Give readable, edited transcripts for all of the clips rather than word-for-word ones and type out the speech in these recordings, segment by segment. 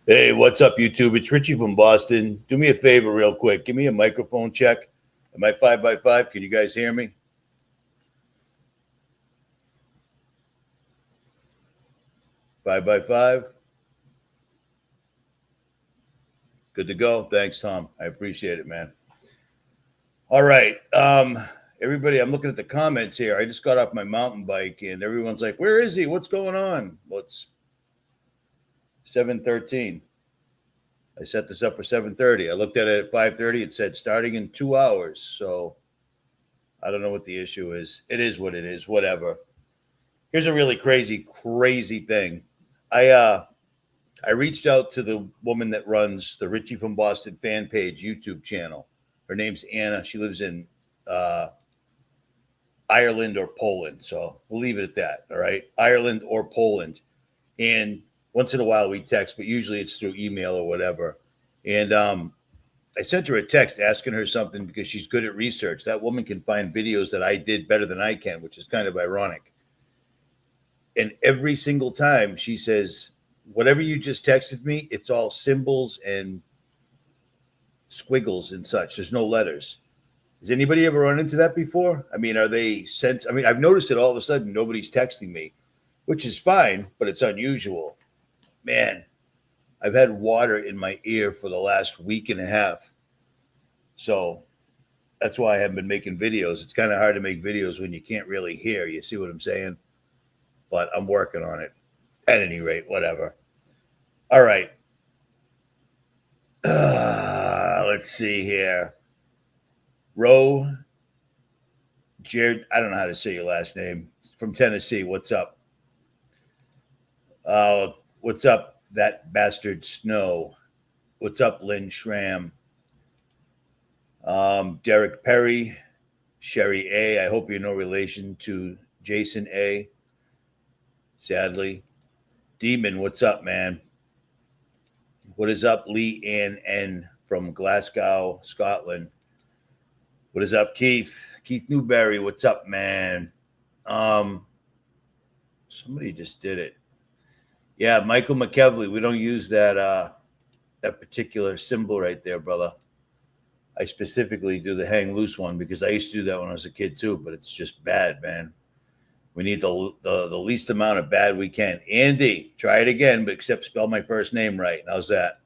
Hey, what's up, YouTube? It's Richie from Boston. Do me a favor real quick. Give me a microphone check. Am I 5x5? Can you guys hear me? 5x5. Good to go. Thanks, Tom. I appreciate it, man. All right. Everybody, I'm looking at the comments here. I just got off my mountain bike, and everyone's like, where is he? What's going on? Well, it's 7:13. I set this up for 7:30. I looked at it at 5:30. It said starting in 2 hours. So I don't know what the issue is. It is what it is. Whatever. Here's a really crazy thing. I reached out to the woman that runs the Richie from Boston fan page YouTube channel. Her name's Anna. She lives in Ireland or Poland. So we'll leave it at that. All right. Ireland or Poland. And once in a while we text, but usually it's through email or whatever. And I sent her a text asking her something because she's good at research. That woman can find videos that I did better than I can, which is kind of ironic. And every single time she says, whatever you just texted me, it's all symbols and squiggles and such. There's no letters. Has anybody ever run into that before? I mean, are they sent? I mean, I've noticed it all of a sudden. Nobody's texting me, which is fine, but it's unusual. Man, I've had water in my ear for the last week and a half. So that's why I haven't been making videos. It's kind of hard to make videos when you can't really hear. You see what I'm saying? But I'm working on it. At any rate, whatever. All right. Let's see here. Jared, I don't know how to say your last name. From Tennessee. What's up? What's up, that bastard Snow? What's up, Lynn Schramm? Derek Perry, Sherry A. I hope you're no relation to Jason A. Sadly. Demon, what's up, man? What is up, Lee Ann N. from Glasgow, Scotland? What is up, Keith? Keith Newberry, what's up, man? Somebody just did it. Yeah, Michael McKevley. We don't use that particular symbol right there, brother. I specifically do the hang loose one because I used to do that when I was a kid too, but it's just bad, man. We need the least amount of bad we can. Andy, try it again, but except spell my first name right. How's that?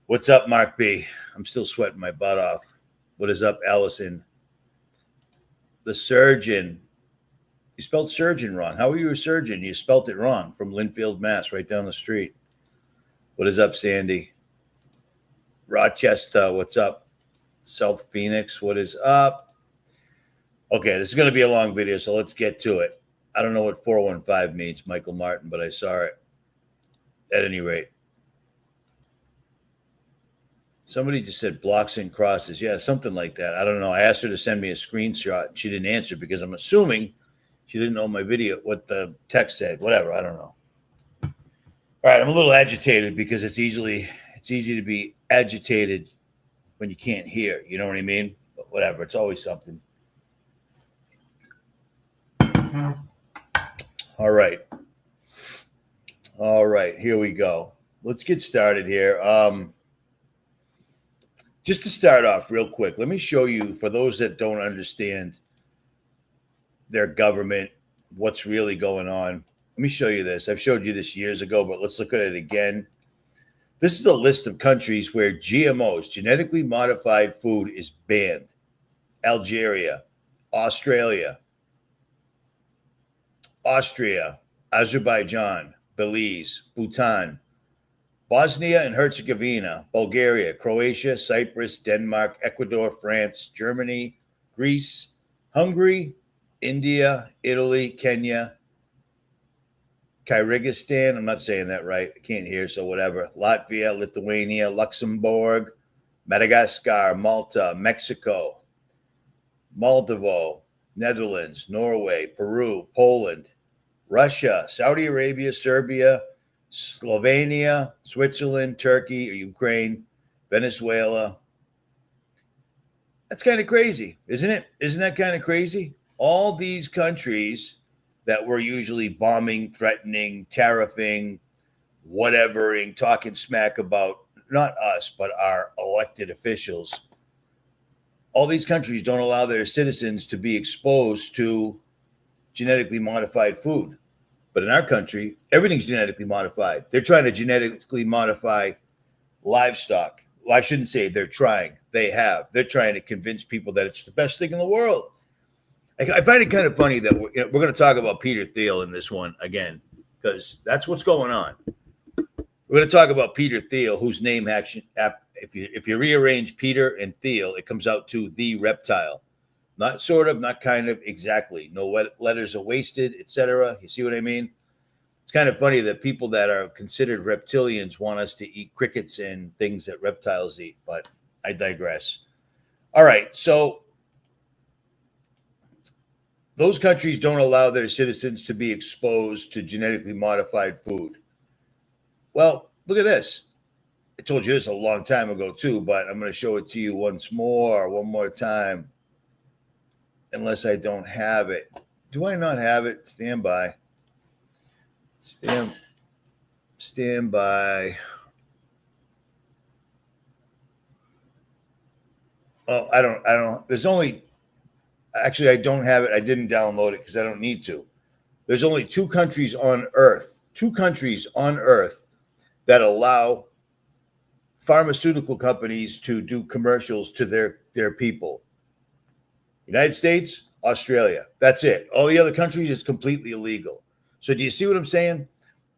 What's up, Mark B? I'm still sweating my butt off. What is up, Allison? The surgeon. You spelled surgeon wrong. How are you a surgeon? You spelled it wrong. From Linfield, Mass, right down the street. What is up, Sandy? Rochester, what's up? South Phoenix, what is up? Okay, this is going to be a long video, so let's get to it. I don't know what 415 means, Michael Martin, but I saw it. At any rate. Somebody just said blocks and crosses. Yeah, something like that. I don't know. I asked her to send me a screenshot. She didn't answer because I'm assuming she didn't know my video, what the text said. Whatever, I don't know. All right, I'm a little agitated because it's easy to be agitated when you can't hear. You know what I mean? But whatever, it's always something. All right. All right, here we go. Let's get started here. Just to start off real quick, let me show you, for those that don't understand their government, what's really going on. Let me show you this. I've showed you this years ago, but let's look at it again. This is a list of countries where GMOs, genetically modified food, is banned. Algeria, Australia, Austria, Azerbaijan, Belize, Bhutan, Bosnia and Herzegovina, Bulgaria, Croatia, Cyprus, Denmark, Ecuador, France, Germany, Greece, Hungary, India, Italy, Kenya, Kyrgyzstan. I'm not saying that right. I can't hear, so whatever. Latvia, Lithuania, Luxembourg, Madagascar, Malta, Mexico, Moldova, Netherlands, Norway, Peru, Poland, Russia, Saudi Arabia, Serbia, Slovenia, Switzerland, Turkey, Ukraine, Venezuela. That's kind of crazy, isn't it? Isn't that kind of crazy? All these countries that we're usually bombing, threatening, tariffing, whatevering, talking smack about, not us, but our elected officials. All these countries don't allow their citizens to be exposed to genetically modified food. But in our country, everything's genetically modified. They're trying to genetically modify livestock. Well, I shouldn't say they're trying. They have. They're trying to convince people that it's the best thing in the world. I find it kind of funny that we're going to talk about Peter Thiel in this one again, because that's what's going on. We're going to talk about Peter Thiel, whose name actually, if you rearrange Peter and Thiel, it comes out to the reptile. Not sort of, not kind of, exactly. No letters are wasted, etc. You see what I mean? It's kind of funny that people that are considered reptilians want us to eat crickets and things that reptiles eat, but I digress. All right, so those countries don't allow their citizens to be exposed to genetically modified food. Well, look at this. I told you this a long time ago too, but I'm going to show it to you one more time. Unless I don't have it. Do I not have it? Stand by. Stand by. Oh, I don't. There's only, actually, I don't have it. I didn't download it because I don't need to. There's only two countries on Earth that allow pharmaceutical companies to do commercials to their people. United States, Australia. That's it. All the other countries, it's completely illegal. So do you see what I'm saying?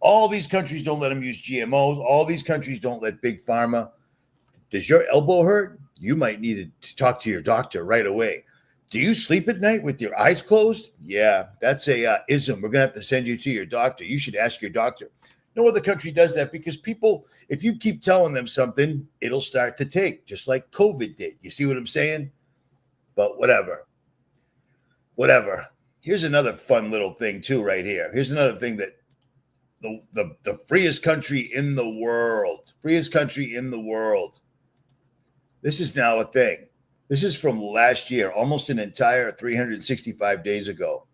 All these countries don't let them use GMOs. All these countries don't let big pharma. Does your elbow hurt? You might need to talk to your doctor right away. Do you sleep at night with your eyes closed? Yeah, that's a ism. We're going to have to send you to your doctor. You should ask your doctor. No other country does that because people, if you keep telling them something, it'll start to take, just like COVID did. You see what I'm saying? But whatever. Here's another fun little thing too right here. Here's another thing that the freest country in the world. This is now a thing. This is from last year, almost an entire 365 days ago.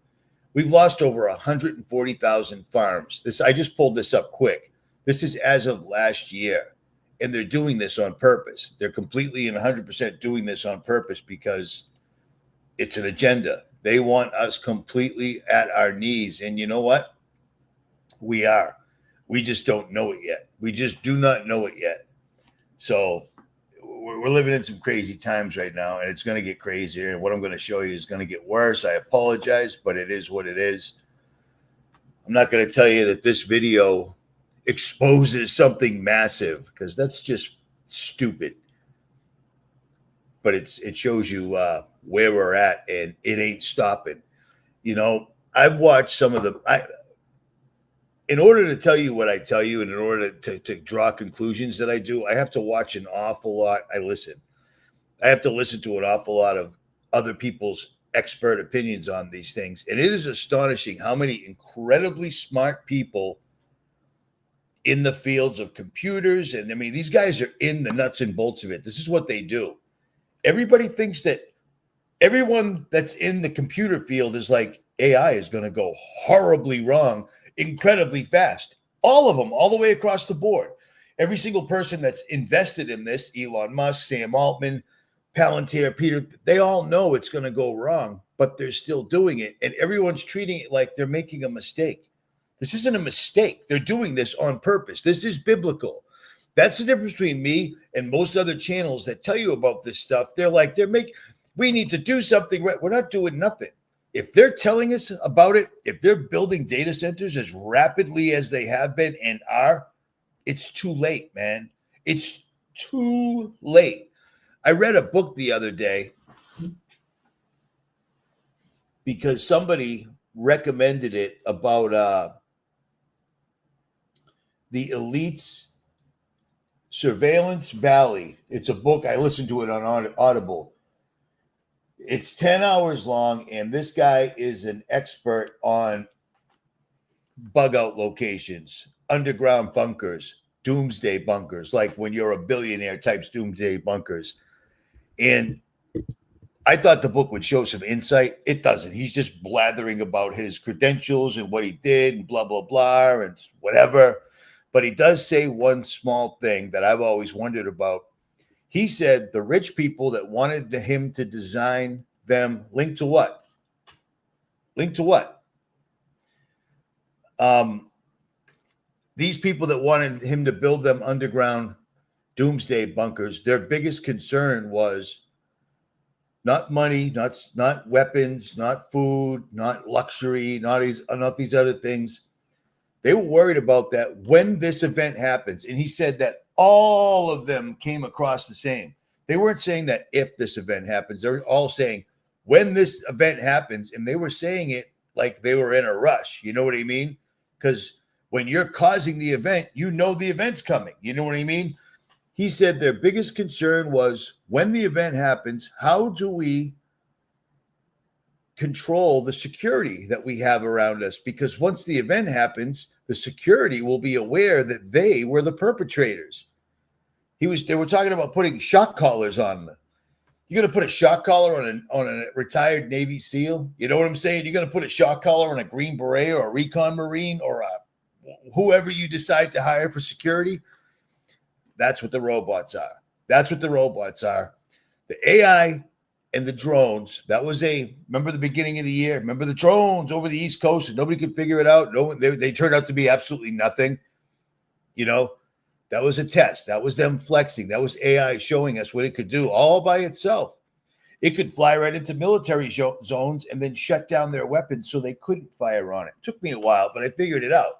We've lost over 140,000 farms. I just pulled this up quick. This is as of last year. And they're doing this on purpose. They're completely and 100% doing this on purpose because it's an agenda. They want us completely at our knees. And you know what? We are. We just don't know it yet. We just do not know it yet. So we're living in some crazy times right now, and it's going to get crazier. And what I'm going to show you is going to get worse. I apologize, but it is what it is. I'm not going to tell you that this video exposes something massive because that's just stupid. But it shows you where we're at, and it ain't stopping. You know, I've watched some of in order to tell you what I tell you, and in order to draw conclusions that I do, I have to watch an awful lot. I have to listen to an awful lot of other people's expert opinions on these things. And it is astonishing how many incredibly smart people in the fields of computers. And I mean, these guys are in the nuts and bolts of it. This is what they do. Everybody thinks that everyone that's in the computer field is like, AI is going to go horribly wrong incredibly fast. All of them, all the way across the board. Every single person that's invested in this, Elon Musk, Sam Altman, Palantir, Peter, they all know it's going to go wrong, but they're still doing it. And everyone's treating it like they're making a mistake. This isn't a mistake. They're doing this on purpose. This is biblical. That's the difference between me and most other channels that tell you about this stuff. They're like, we need to do something. We're not doing nothing. If they're telling us about it, if they're building data centers as rapidly as they have been and are, it's too late, man. It's too late. I read a book the other day because somebody recommended it about The Elite's Surveillance Valley. It's a book. I listened to it on Audible. It's 10 hours long, and this guy is an expert on bug out locations, underground bunkers, doomsday bunkers, like when you're a billionaire types doomsday bunkers. And I thought the book would show some insight. It doesn't. He's just blathering about his credentials and what he did and blah, blah, blah, and whatever. But he does say one small thing that I've always wondered about. He said the rich people that wanted him to design them linked to what? Linked to what? These people that wanted him to build them underground doomsday bunkers, their biggest concern was not money, not weapons, not food, not luxury, not these other things. They were worried about that when this event happens. And he said that all of them came across the same. They weren't saying that if this event happens. They're all saying when this event happens, and they were saying it like they were in a rush. You know what I mean? Because when you're causing the event, you know the event's coming. You know what I mean? He said their biggest concern was when the event happens, how do we control the security that we have around us? Because once the event happens, the security will be aware that they were the perpetrators. They were talking about putting shock collars on them. You're going to put a shock collar on a retired Navy SEAL? You know what I'm saying? You're going to put a shock collar on a Green Beret or a Recon Marine or whoever you decide to hire for security? That's what the robots are. That's what the robots are. The AI and the drones, remember the beginning of the year? Remember the drones over the East Coast and nobody could figure it out? They turned out to be absolutely nothing. You know, that was a test. That was them flexing. That was AI showing us what it could do all by itself. It could fly right into military zones and then shut down their weapons so they couldn't fire on it. It took me a while, but I figured it out.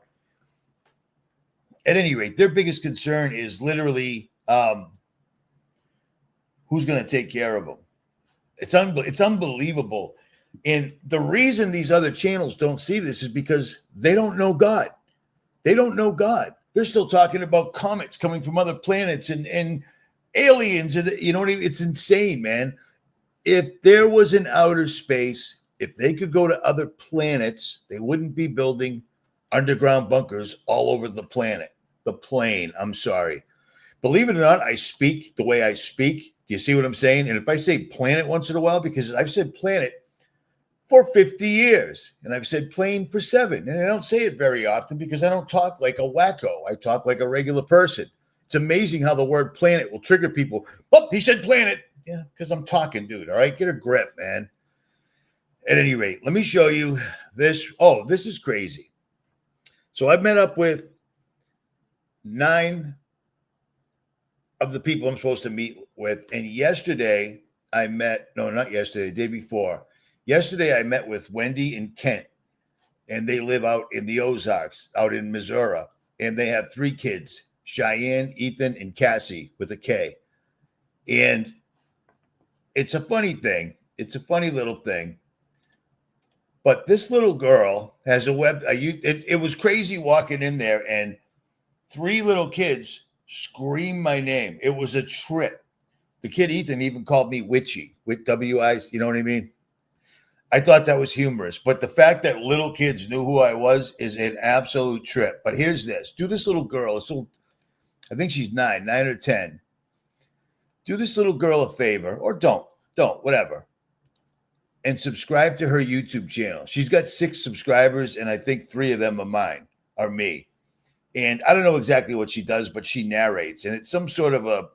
At any rate, their biggest concern is literally who's going to take care of them. It's unbelievable. And the reason these other channels don't see this is because they don't know God. They don't know God. They're still talking about comets coming from other planets and aliens. And you know what I mean? It's insane, man. If there was an outer space, if they could go to other planets, they wouldn't be building underground bunkers all over the planet. The plane, I'm sorry. Believe it or not, I speak the way I speak. Do you see what I'm saying? And if I say planet once in a while, because I've said planet for 50 years, and I've said plane for 7, and I don't say it very often because I don't talk like a wacko. I talk like a regular person. It's amazing how the word planet will trigger people. Oh, he said planet. Yeah, because I'm talking, dude. All right, get a grip, man. At any rate, let me show you this. Oh, this is crazy. So I've met up with 9 of the people I'm supposed to meet with. And yesterday I met, no, not yesterday, the day before. Yesterday I met with Wendy and Kent, and they live out in the Ozarks, out in Missouri. And they have 3 kids, Cheyenne, Ethan, and Cassie with a K. And it's a funny thing. It's a funny little thing. But this little girl has a it was crazy walking in there and 3 little kids screamed my name. It was a trip. The kid Ethan even called me Witchy, with W-I, you know what I mean? I thought that was humorous. But the fact that little kids knew who I was is an absolute trip. But here's this. Do this little girl, I think she's 9 or 10. Do this little girl a favor, or don't, whatever. And subscribe to her YouTube channel. She's got 6 subscribers, and I think 3 of them are me. And I don't know exactly what she does, but she narrates. And it's some sort of a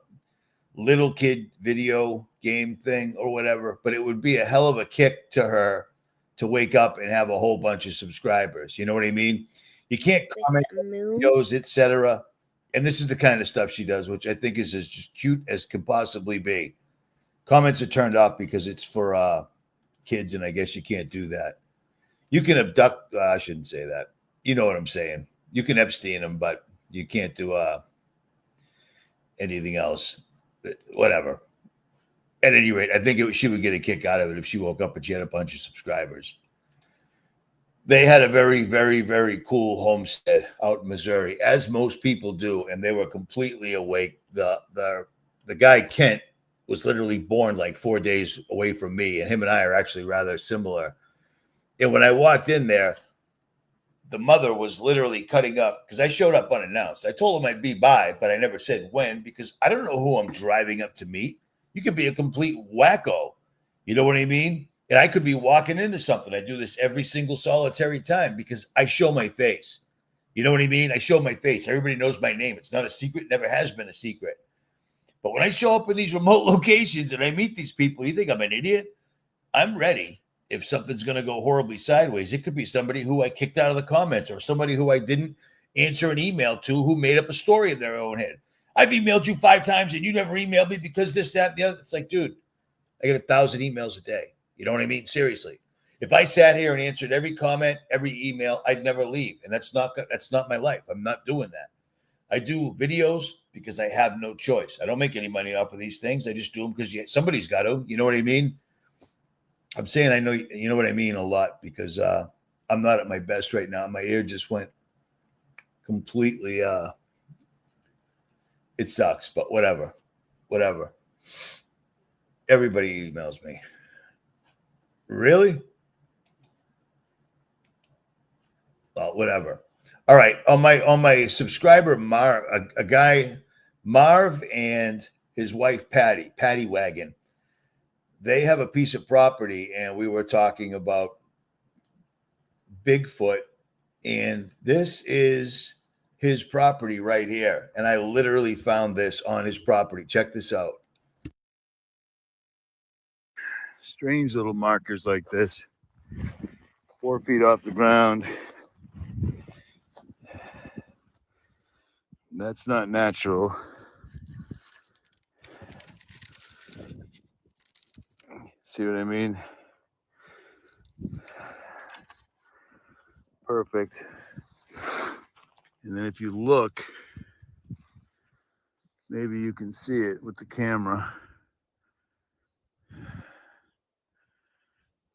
little kid video game thing or whatever. But it would be a hell of a kick to her to wake up and have a whole bunch of subscribers. You know what I mean? You can't comment on videos, etc. And this is the kind of stuff she does, which I think is as just cute as can possibly be. Comments are turned off because it's for kids, and I guess you can't do that. You can abduct, I shouldn't say that. You know what I'm saying. You can Epstein them, but you can't do anything else. Whatever. At any rate, I think she would get a kick out of it if she woke up and she had a bunch of subscribers. They had a very, very, very cool homestead out in Missouri, as most people do, and they were completely awake. The guy Kent was literally born like 4 days away from me, and him and I are actually rather similar. And when I walked in there, the mother was literally cutting up because I showed up unannounced. I told him I'd be by, but I never said when because I don't know who I'm driving up to meet. You could be a complete wacko. You know what I mean? And I could be walking into something. I do this every single solitary time because I show my face. You know what I mean? I show my face. Everybody knows my name. It's not a secret. Never has been a secret. But when I show up in these remote locations and I meet these people, you think I'm an idiot? I'm ready. If something's going to go horribly sideways, it could be somebody who I kicked out of the comments or somebody who I didn't answer an email to who made up a story in their own head. I've emailed you 5 times and you never emailed me because this, that, and the other. It's like, dude, I get 1,000 emails a day. You know what I mean? Seriously. If I sat here and answered every comment, every email, I'd never leave. And that's not my life. I'm not doing that. I do videos because I have no choice. I don't make any money off of these things. I just do them because somebody's got to. You know what I mean? I'm saying I know you know what I mean a lot because I'm not at my best right now. My ear just went completely. It sucks, but whatever. Everybody emails me. Really? Well, whatever. All right. On my subscriber, a guy, Marv, and his wife, Patty Wagon. They have a piece of property, and we were talking about Bigfoot, and this is his property right here. And I literally found this on his property. Check this out. Strange little markers like this, 4 feet off the ground. That's not natural. See what I mean? Perfect. And then if you look, maybe you can see it with the camera. You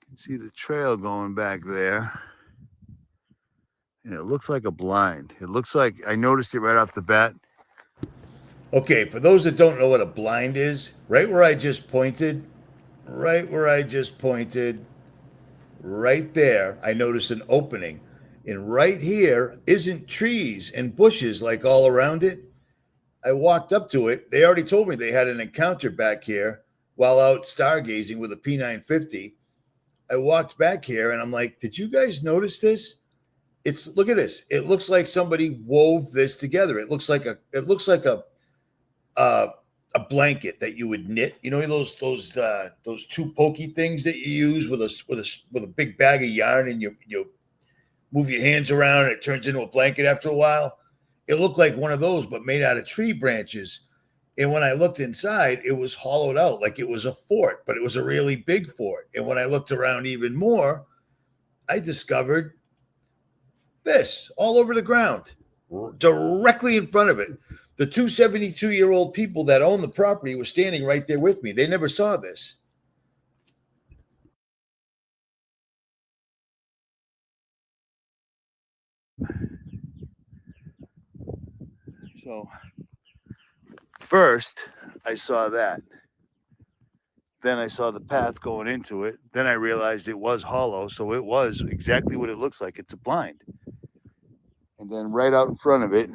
can see the trail going back there. And it looks like a blind. It looks like, I noticed it right off the bat. Okay, for those that don't know what a blind is, right where I just pointed, right there, I noticed an opening. And right here isn't trees and bushes like all around it. I walked up to it. They already told me they had an encounter back here while out stargazing with a P950. I walked back here and I'm like, did you guys notice this? Look at this. It looks like somebody wove this together. It looks like a blanket that you would knit. You know those two pokey things that you use with a big bag of yarn, and you move your hands around and it turns into a blanket after a while. It looked like one of those, but made out of tree branches. And when I looked inside, it was hollowed out like it was a fort, but it was a really big fort. And when I looked around even more, I discovered this all over the ground, directly in front of it. The two 72-year-old people that own the property were standing right there with me. They never saw this. So first I saw that. Then I saw the path going into it. Then I realized it was hollow. So it was exactly what it looks like. It's a blind. And then right out in front of it,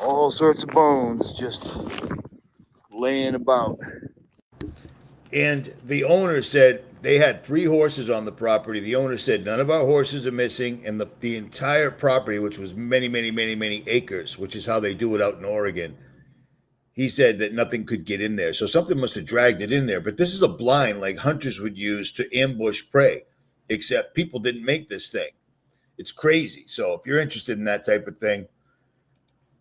all sorts of bones just laying about. And the owner said they had 3 horses on the property. The owner said none of our horses are missing, and the entire property, which was many acres, which is how they do it out in Oregon, he said that nothing could get in there. So something must have dragged it in there. But this is a blind like hunters would use to ambush prey, except people didn't make this thing. It's crazy. So if you're interested in that type of thing,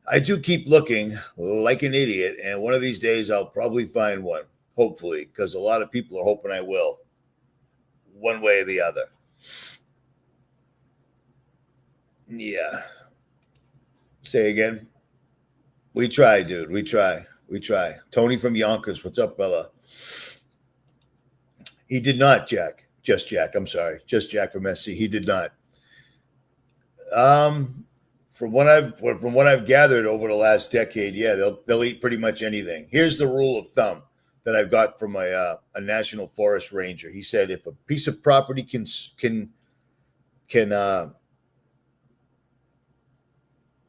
I do keep looking like an idiot, and one of these days I'll probably find one, hopefully, because a lot of people are hoping I will, one way or the other. Yeah. Say again. We try, dude. We try. Tony from Yonkers. What's up, Bella? He did not, Jack. Just Jack. I'm sorry. Just Jack from SC. He did not. From what I've gathered over the last decade, yeah, they'll eat pretty much anything. Here's the rule of thumb that I've got from a national forest ranger. He said if a piece of property can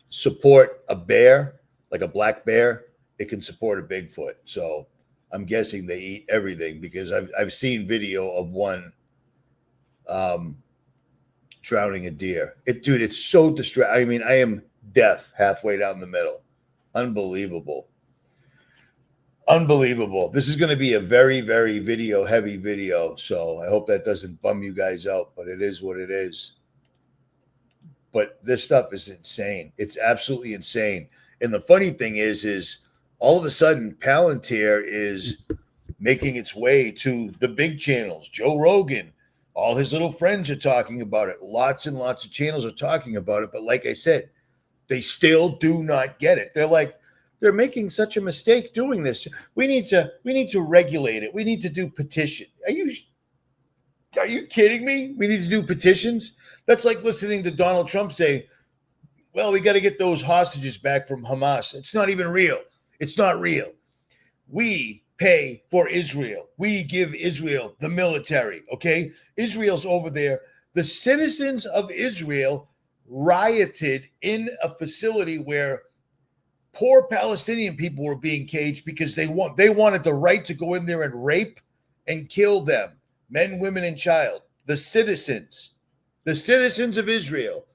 support a bear, like a black bear, it can support a Bigfoot. So I'm guessing they eat everything, because I've seen video of one drowning a deer. Dude, it's so distracting. I mean, I am deaf halfway down the middle. Unbelievable. Unbelievable. This is going to be a very, very heavy video. So I hope that doesn't bum you guys out, but it is what it is. But this stuff is insane. It's absolutely insane. And the funny thing is all of a sudden Palantir is making its way to the big channels. Joe Rogan, all his little friends are talking about it. Lots and lots of channels are talking about it. But like I said, they still do not get it. They're like, they're making such a mistake doing this. We need to regulate it. We need to do petition. Are you kidding me? We need to do petitions? That's like listening to Donald Trump say, well, we got to get those hostages back from Hamas. It's not even real. It's not real. We pay for Israel. We give Israel the military, okay? Israel's over there. The citizens of Israel rioted in a facility where poor Palestinian people were being caged because they wanted the right to go in there and rape and kill them, men, women, and child. The citizens of Israel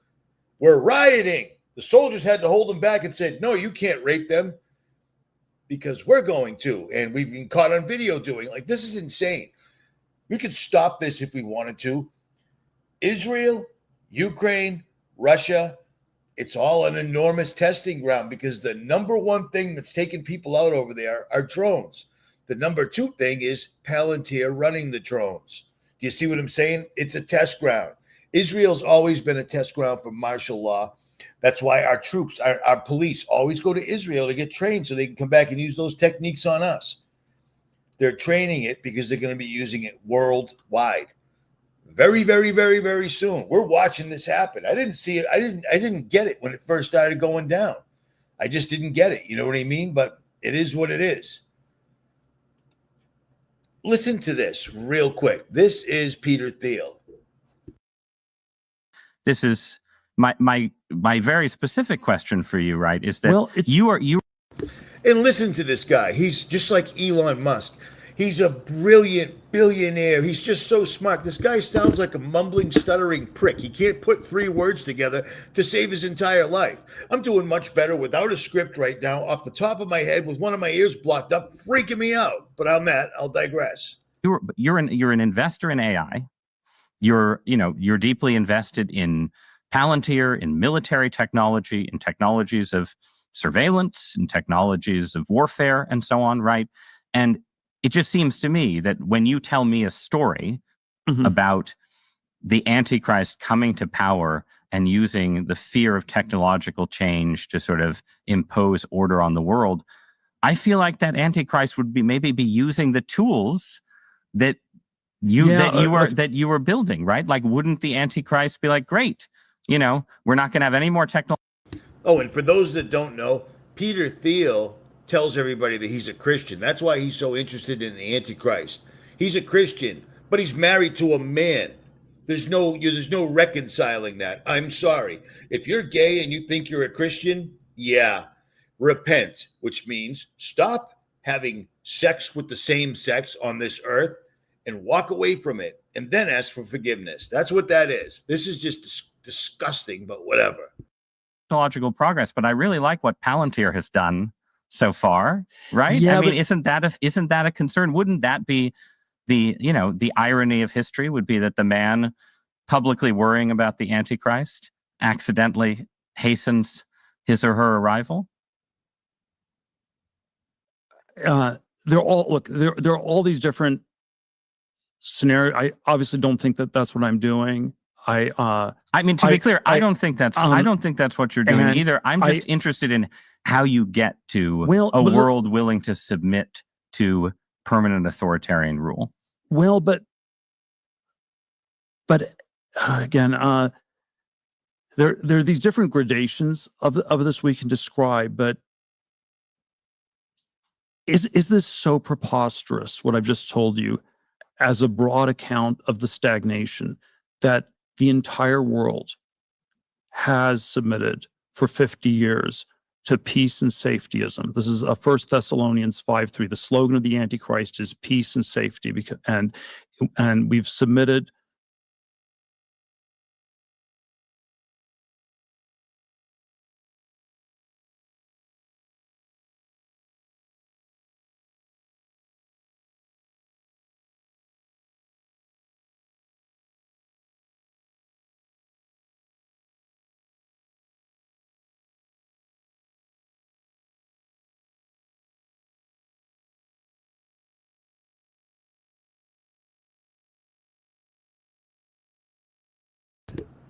were rioting. The soldiers had to hold them back and said, no, you can't rape them because we're going to. And we've been caught on video doing like, this is insane. We could stop this if we wanted to. Israel, Ukraine, Russia, it's all an enormous testing ground, because the number one thing that's taking people out over there are drones. The number two thing is Palantir running the drones. Do you see what I'm saying? It's a test ground. Israel's always been a test ground for martial law. That's why our troops, our police always go to Israel to get trained so they can come back and use those techniques on us. They're training it because they're going to be using it worldwide. Very, very, very, very soon. We're watching this happen. I didn't see it. I didn't get it when it first started going down. I just didn't get it. You know what I mean? But it is what it is. Listen to this real quick. This is Peter Thiel. This is my very specific question for you, right? Is that you and listen to this guy. He's just like Elon Musk. He's a brilliant billionaire. He's just so smart. This guy sounds like a mumbling, stuttering prick. He can't put three words together to save his entire life. I'm doing much better without a script right now, off the top of my head, with one of my ears blocked up, freaking me out. But on that, I'll digress. You're an investor in AI. You're deeply invested in Palantir, in military technology, in technologies of surveillance, in technologies of warfare, and so on, right? And it just seems to me that when you tell me a story about the Antichrist coming to power and using the fear of technological change to sort of impose order on the world, I feel like that Antichrist would maybe be using the tools that you were building, right? Like, wouldn't the Antichrist be like, great, we're not going to have any more technology? Oh, and for those that don't know, Peter Thiel tells everybody that he's a Christian. That's why he's so interested in the Antichrist. He's a Christian, but he's married to a man. There's no reconciling that. I'm sorry. If you're gay and you think you're a Christian, yeah, repent, which means stop having sex with the same sex on this earth and walk away from it, and then ask for forgiveness. That's what that is. This is just disgusting, but whatever. Technological progress, but I really like what Palantir has done so far, right? Yeah, I mean, isn't that a concern? Wouldn't that be the irony of history would be that the man publicly worrying about the Antichrist accidentally hastens his or her arrival? There are all these different scenarios. I obviously don't think that that's what I'm doing. I mean, to be clear, I don't think that's what you're doing either. I'm just interested in how you get to a world willing to submit to permanent authoritarian rule. Well, but But again, there are these different gradations of this we can describe, but is this so preposterous, what I've just told you, as a broad account of the stagnation that the entire world has submitted for 50 years to peace and safetyism? This is 1 Thessalonians 5:3. The slogan of the Antichrist is peace and safety, because and we've submitted.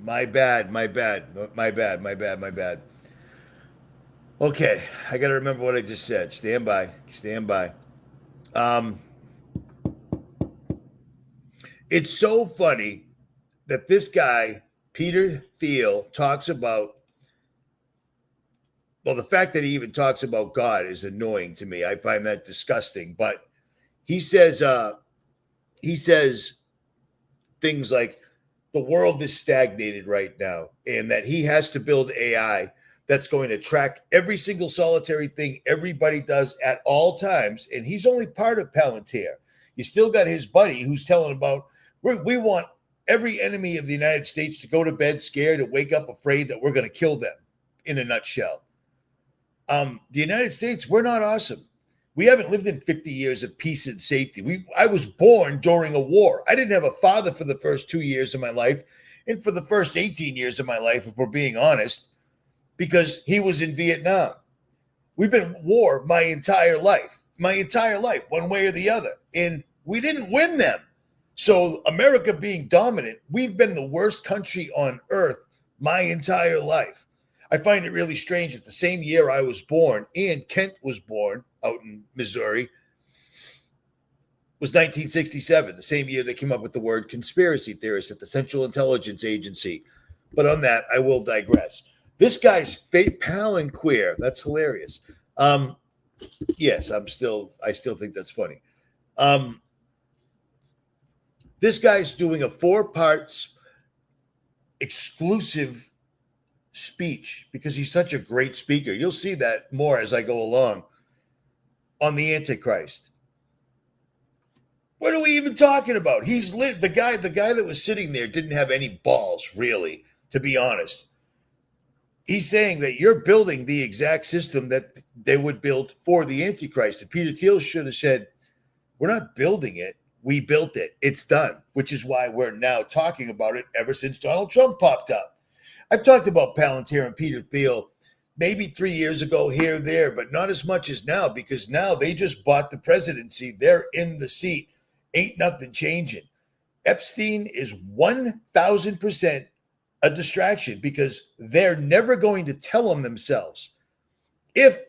My bad. Okay, I got to remember what I just said. Stand by. It's so funny that this guy, Peter Thiel, talks about, well, the fact that he even talks about God is annoying to me. I find that disgusting. But he says things like the world is stagnated right now, and that he has to build AI that's going to track every single solitary thing everybody does at all times. And he's only part of Palantir. You still got his buddy who's telling about, we want every enemy of the United States to go to bed scared and wake up afraid that we're going to kill them, in a nutshell. The United States, we're not awesome. We haven't lived in 50 years of peace and safety. I was born during a war. I didn't have a father for the first 2 years of my life, and for the first 18 years of my life, if we're being honest, because he was in Vietnam. We've been at war my entire life, one way or the other, and we didn't win them. So America being dominant, we've been the worst country on earth my entire life. I find it really strange that the same year I was born and Kent was born out in Missouri was 1967, the same year they came up with the word conspiracy theorist at the Central Intelligence Agency. But on that, I will digress. This guy's Palantir, that's hilarious. Yes, I still think that's funny. This guy's doing a 4-part exclusive speech because he's such a great speaker. You'll see that more as I go along on the Antichrist. What are we even talking about? He's lit. The guy that was sitting there didn't have any balls, really, to be honest. He's saying that you're building the exact system that they would build for the Antichrist. And Peter Thiel should have said, we're not building it. We built it. It's done, which is why we're now talking about it ever since Donald Trump popped up. I've talked about Palantir and Peter Thiel maybe 3 years ago here, there, but not as much as now, because now they just bought the presidency. They're in the seat. Ain't nothing changing. Epstein is 1,000% a distraction because they're never going to tell them themselves. If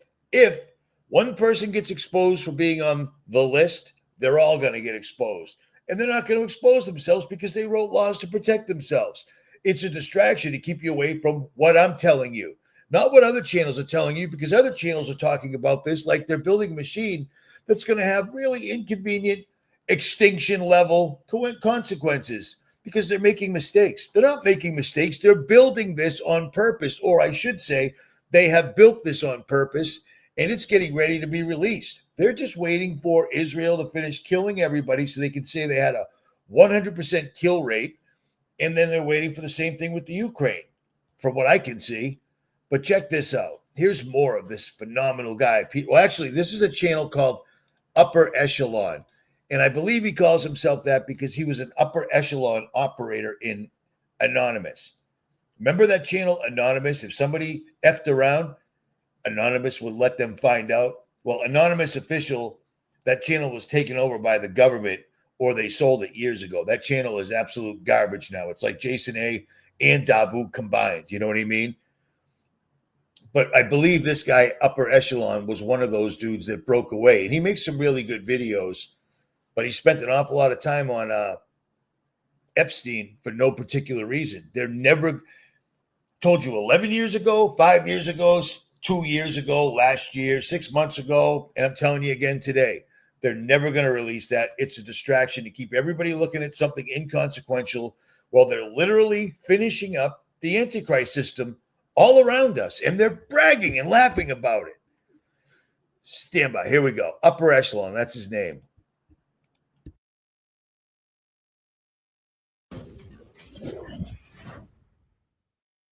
one person gets exposed for being on the list, they're all going to get exposed. And they're not going to expose themselves because they wrote laws to protect themselves. It's a distraction to keep you away from what I'm telling you, not what other channels are telling you, because other channels are talking about this like they're building a machine that's going to have really inconvenient extinction level consequences because they're making mistakes. They're not making mistakes. They're building this on purpose, or I should say they have built this on purpose, and it's getting ready to be released. They're just waiting for Israel to finish killing everybody so they can say they had a 100% kill rate. And then they're waiting for the same thing with the Ukraine, from what I can see. But check this out. Here's more of this phenomenal guy. Well, actually, this is a channel called Upper Echelon. And I believe he calls himself that because he was an upper echelon operator in Anonymous. Remember that channel, Anonymous? If somebody effed around, Anonymous would let them find out. Well, Anonymous official, that channel was taken over by the government, or they sold it years ago. That channel is absolute garbage now. It's like Jason A. and Dabu combined. You know what I mean? But I believe this guy, Upper Echelon, was one of those dudes that broke away. And he makes some really good videos, but he spent an awful lot of time on Epstein for no particular reason. They're never told you 11 years ago, 5 years ago, 2 years ago, last year, 6 months ago, and I'm telling you again today, they're never going to release that. It's a distraction to keep everybody looking at something inconsequential while they're literally finishing up the Antichrist system all around us, and they're bragging and laughing about it. Stand by. Here we go. Upper echelon. That's his name.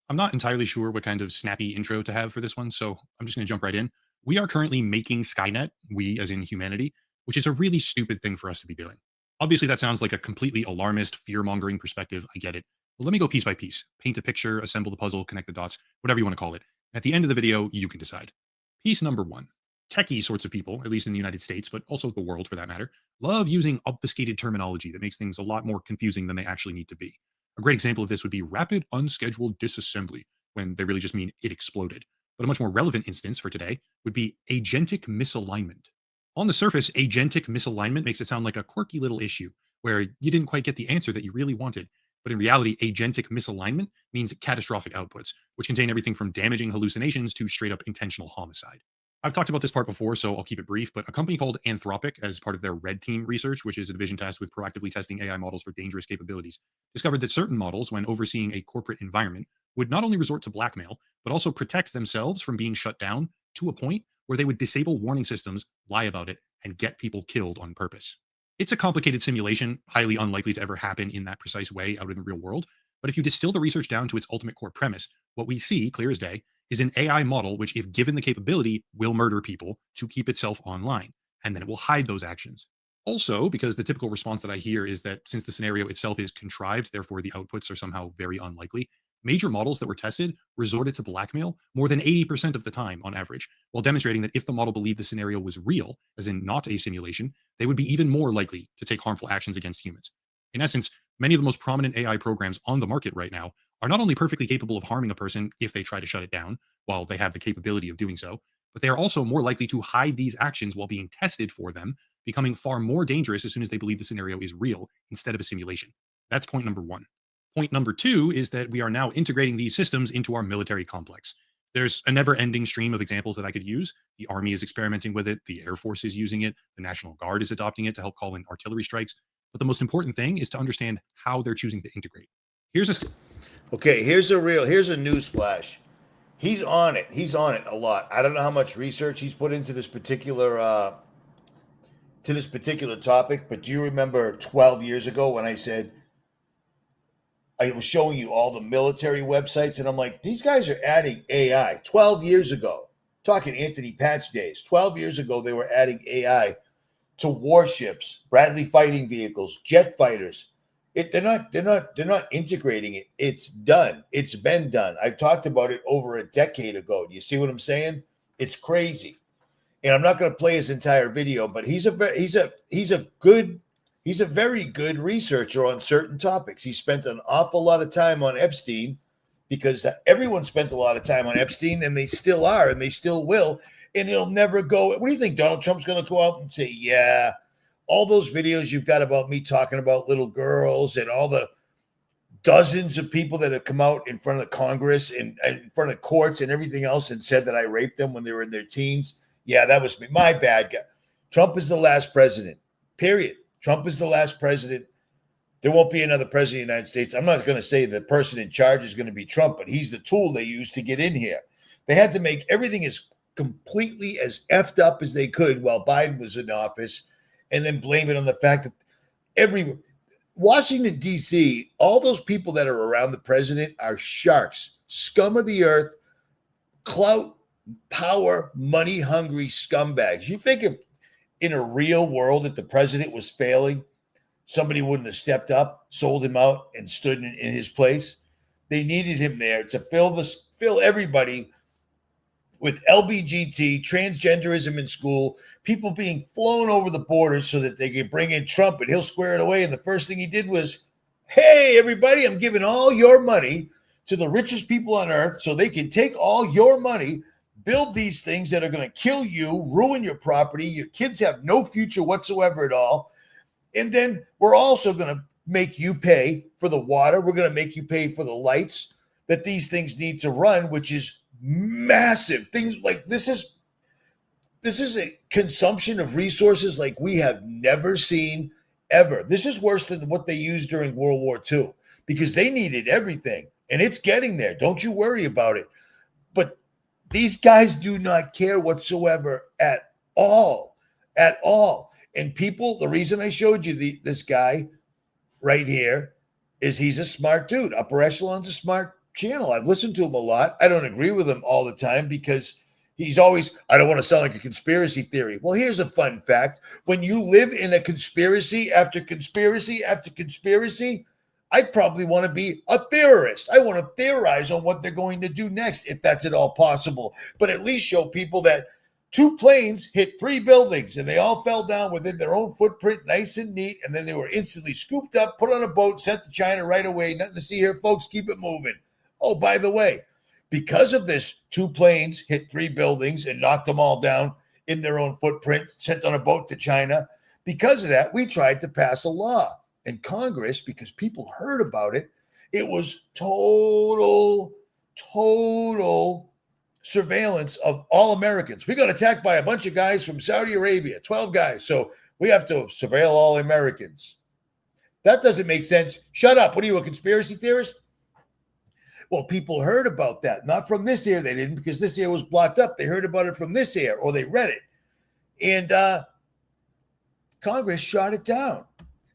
I'm not entirely sure what kind of snappy intro to have for this one, so I'm just going to jump right in. We are currently making Skynet, we as in humanity, which is a really stupid thing for us to be doing. Obviously, that sounds like a completely alarmist, fear-mongering perspective. I get it. But let me go piece by piece. Paint a picture, assemble the puzzle, connect the dots, whatever you want to call it. At the end of the video, you can decide. Piece number one. Techie sorts of people, at least in the United States, but also the world for that matter, love using obfuscated terminology that makes things a lot more confusing than they actually need to be. A great example of this would be rapid unscheduled disassembly, when they really just mean it exploded. But a much more relevant instance for today would be agentic misalignment. On the surface, agentic misalignment makes it sound like a quirky little issue where you didn't quite get the answer that you really wanted. But in reality, agentic misalignment means catastrophic outputs, which contain everything from damaging hallucinations to straight up intentional homicide. I've talked about this part before, so I'll keep it brief, but a company called 𝗦𝗵𝗿𝗄, as part of their Red Team research, which is a division tasked with proactively testing AI models for dangerous capabilities, discovered that certain models, when overseeing a corporate environment, would not only resort to blackmail, but also protect themselves from being shut down to a point where they would disable warning systems, lie about it, and get people killed on purpose. It's a complicated simulation, highly unlikely to ever happen in that precise way out in the real world, but if you distill the research down to its ultimate core premise, what we see, clear as day, is an AI model which, if given the capability, will murder people to keep itself online, and then it will hide those actions. Also, because the typical response that I hear is that since the scenario itself is contrived, therefore the outputs are somehow very unlikely, major models that were tested resorted to blackmail more than 80% of the time on average, while demonstrating that if the model believed the scenario was real, as in not a simulation, they would be even more likely to take harmful actions against humans. In essence, many of the most prominent AI programs on the market right now are not only perfectly capable of harming a person if they try to shut it down, while they have the capability of doing so, but they are also more likely to hide these actions while being tested for them, becoming far more dangerous as soon as they believe the scenario is real instead of a simulation. That's point number one. Point number two is that we are now integrating these systems into our military complex. There's a never-ending stream of examples that I could use. The Army is experimenting with it, the Air Force is using it, the National Guard is adopting it to help call in artillery strikes. But the most important thing is to understand how they're choosing to integrate. Okay, here's a news flash. He's on it. He's on it a lot. I don't know how much research he's put into this particular topic, but do you remember 12 years ago when I said I was showing you all the military websites, and I'm like, these guys are adding AI. 12 years ago, talking Anthony Patch days. 12 years ago, they were adding AI to warships, Bradley fighting vehicles, jet fighters. They're not integrating it. It's done. It's been done. I've talked about it over a decade ago. Do you see what I'm saying? It's crazy. And I'm not going to play his entire video, but he's a very good researcher on certain topics. He spent an awful lot of time on Epstein because everyone spent a lot of time on Epstein, and they still are, and they still will. And it'll never go. What do you think? Donald Trump's going to go out and say, yeah, all those videos you've got about me talking about little girls and all the dozens of people that have come out in front of the Congress and in front of courts and everything else and said that I raped them when they were in their teens. Yeah, that was me. My bad guy. Trump is the last president, period. Trump is the last president. There won't be another president of the United States. I'm not going to say the person in charge is going to be Trump, but he's the tool they used to get in here. They had to make everything as completely as effed up as they could while Biden was in office, and then blame it on the fact that Washington, D.C., all those people that are around the president are sharks, scum of the earth, clout, power, money-hungry scumbags. You think in a real world, if the president was failing, somebody wouldn't have stepped up, sold him out, and stood in his place? They needed him there to fill everybody with LBGT, transgenderism in school, people being flown over the border so that they could bring in Trump and he'll square it away. And the first thing he did was, hey, everybody, I'm giving all your money to the richest people on earth so they can take all your money, build these things that are going to kill you, ruin your property. Your kids have no future whatsoever at all. And then we're also going to make you pay for the water. We're going to make you pay for the lights that these things need to run, which is massive. Things like this is a consumption of resources like we have never seen ever. This is worse than what they used during World War II because they needed everything, and it's getting there. Don't you worry about it. But these guys do not care whatsoever at all. And people, the reason I showed you this guy right here is he's a smart dude. Upper Echelon's a smart channel. I've listened to him a lot. I don't agree with him all the time because he's always, I don't want to sound like a conspiracy theory. Well, here's a fun fact. When you live in a conspiracy after conspiracy after conspiracy, I'd probably want to be a theorist. I want to theorize on what they're going to do next, if that's at all possible. But at least show people that 2 planes hit 3 buildings and they all fell down within their own footprint, nice and neat. And then they were instantly scooped up, put on a boat, sent to China right away. Nothing to see here, folks. Keep it moving. Oh, by the way, because of this, 2 planes hit 3 buildings and knocked them all down in their own footprint, sent on a boat to China. Because of that, we tried to pass a law. And Congress, because people heard about it, it was total surveillance of all Americans. We got attacked by a bunch of guys from Saudi Arabia, 12 guys. So we have to surveil all Americans. That doesn't make sense. Shut up. What are you, a conspiracy theorist? Well, people heard about that. Not from this ear, they didn't, because this ear was blocked up. They heard about it from this ear, or they read it. And Congress shot it down.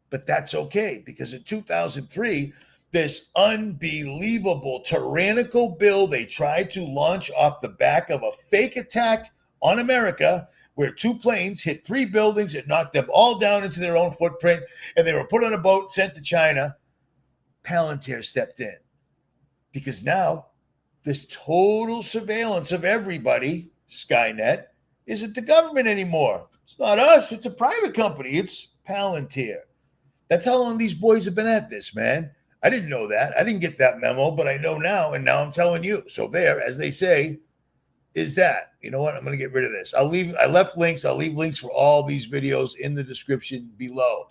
But that's okay, because in 2003, this unbelievable tyrannical bill they tried to launch off the back of a fake attack on America, where 2 planes hit 3 buildings and knocked them all down into their own footprint, and they were put on a boat, sent to China. Palantir stepped in. Because now this total surveillance of everybody, Skynet, isn't the government anymore. It's not us. It's a private company. It's Palantir. That's how long these boys have been at this, man. I didn't know that. I didn't get that memo, but I know now, and now I'm telling you. So there, as they say, is that. You know what? I'm going to get rid of this. I left links. I'll leave links for all these videos in the description below.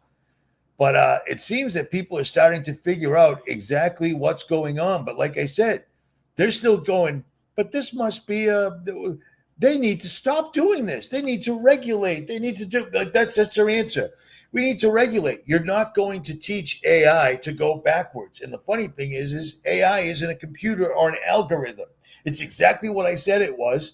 But it seems that people are starting to figure out exactly what's going on. But like I said, they're still going, but this must be they need to stop doing this. They need to regulate. They need to do, that's their answer. We need to regulate. You're not going to teach AI to go backwards. And the funny thing is AI isn't a computer or an algorithm. It's exactly what I said it was.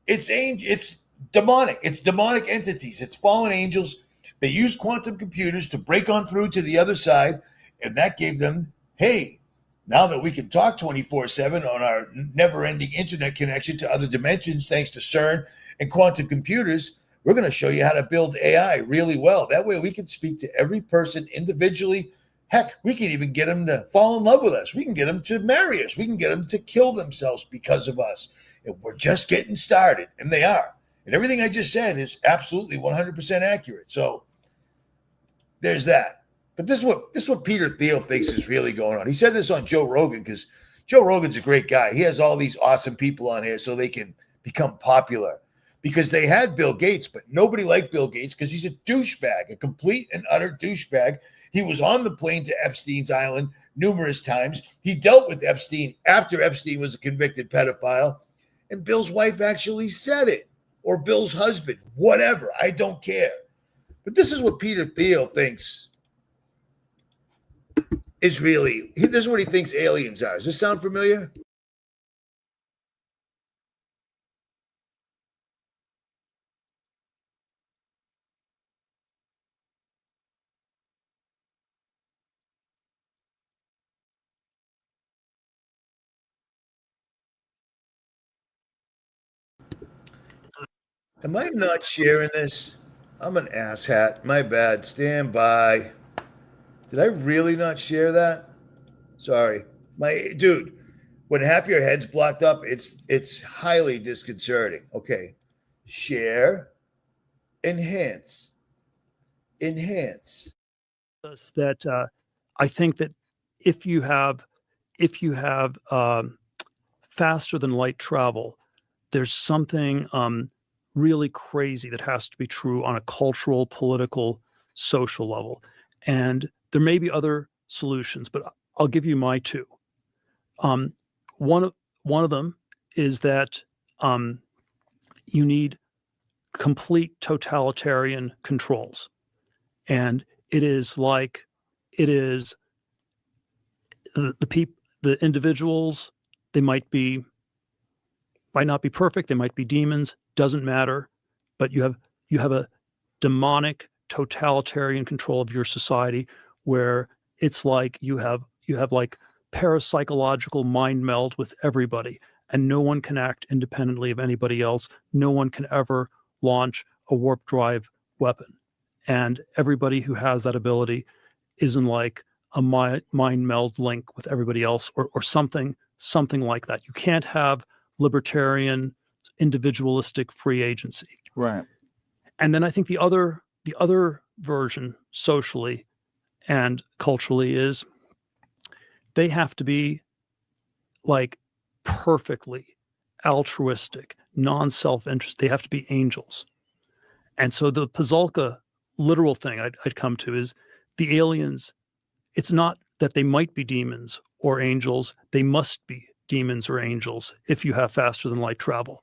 It's demonic. It's demonic entities. It's fallen angels. They used quantum computers to break on through to the other side, and that gave them, hey, now that we can talk 24/7 on our never-ending internet connection to other dimensions, thanks to CERN and quantum computers, we're going to show you how to build AI really well. That way we can speak to every person individually. Heck, we can even get them to fall in love with us. We can get them to marry us. We can get them to kill themselves because of us. And we're just getting started, and they are. And everything I just said is absolutely 100% accurate. So there's that. But this is what Peter Thiel thinks is really going on. He said this on Joe Rogan because Joe Rogan's a great guy. He has all these awesome people on here so they can become popular. Because they had Bill Gates, but nobody liked Bill Gates because he's a douchebag, a complete and utter douchebag. He was on the plane to Epstein's Island numerous times. He dealt with Epstein after Epstein was a convicted pedophile. And Bill's wife actually said it. Or Bill's husband, whatever. I don't care. But this is what Peter Thiel thinks is really, this is what he thinks aliens are. Does this sound familiar? Am I not sharing this? I'm an asshat. My bad. Stand by. Did I really not share that? Sorry. My dude, when half your head's blocked up, it's highly disconcerting. Okay. Share. Enhance. That I think that if you have faster than light travel, there's something really crazy that has to be true on a cultural, political, social level. And there may be other solutions, but I'll give you my two. One of them is that you need complete totalitarian controls, and it is the individuals. They might not be perfect. They might be demons. Doesn't matter, but you have a demonic totalitarian control of your society, where it's like you have like parapsychological mind meld with everybody, and no one can act independently of anybody else. No one can ever launch a warp drive weapon, and everybody who has that ability is in like a mind meld link with everybody else, or something like that. You can't have libertarian, individualistic free agency. Right. And then I think the other version, socially and culturally, is they have to be like perfectly altruistic, non-self-interest. They have to be angels. And so the 𝗦𝗲𝗍𝗻 literal thing I'd come to is the aliens. It's not that they might be demons or angels. They must be demons or angels if you have faster than light travel.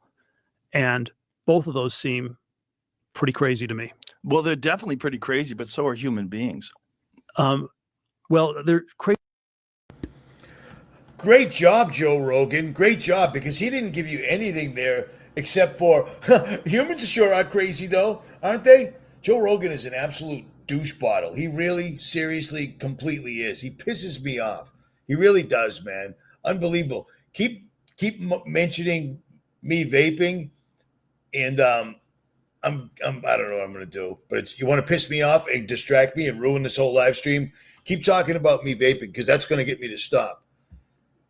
And both of those seem pretty crazy to me. Well, they're definitely pretty crazy, but so are human beings. Well, they're crazy. Great job, Joe Rogan. Great job, because he didn't give you anything there except for humans sure are crazy, though, aren't they? Joe Rogan is an absolute douche bottle. He really, seriously, completely is. He pisses me off. He really does, man. Unbelievable. Keep mentioning me vaping, and I don't know what I'm gonna do. But you want to piss me off and distract me and ruin this whole live stream? Keep talking about me vaping, because that's going to get me to stop.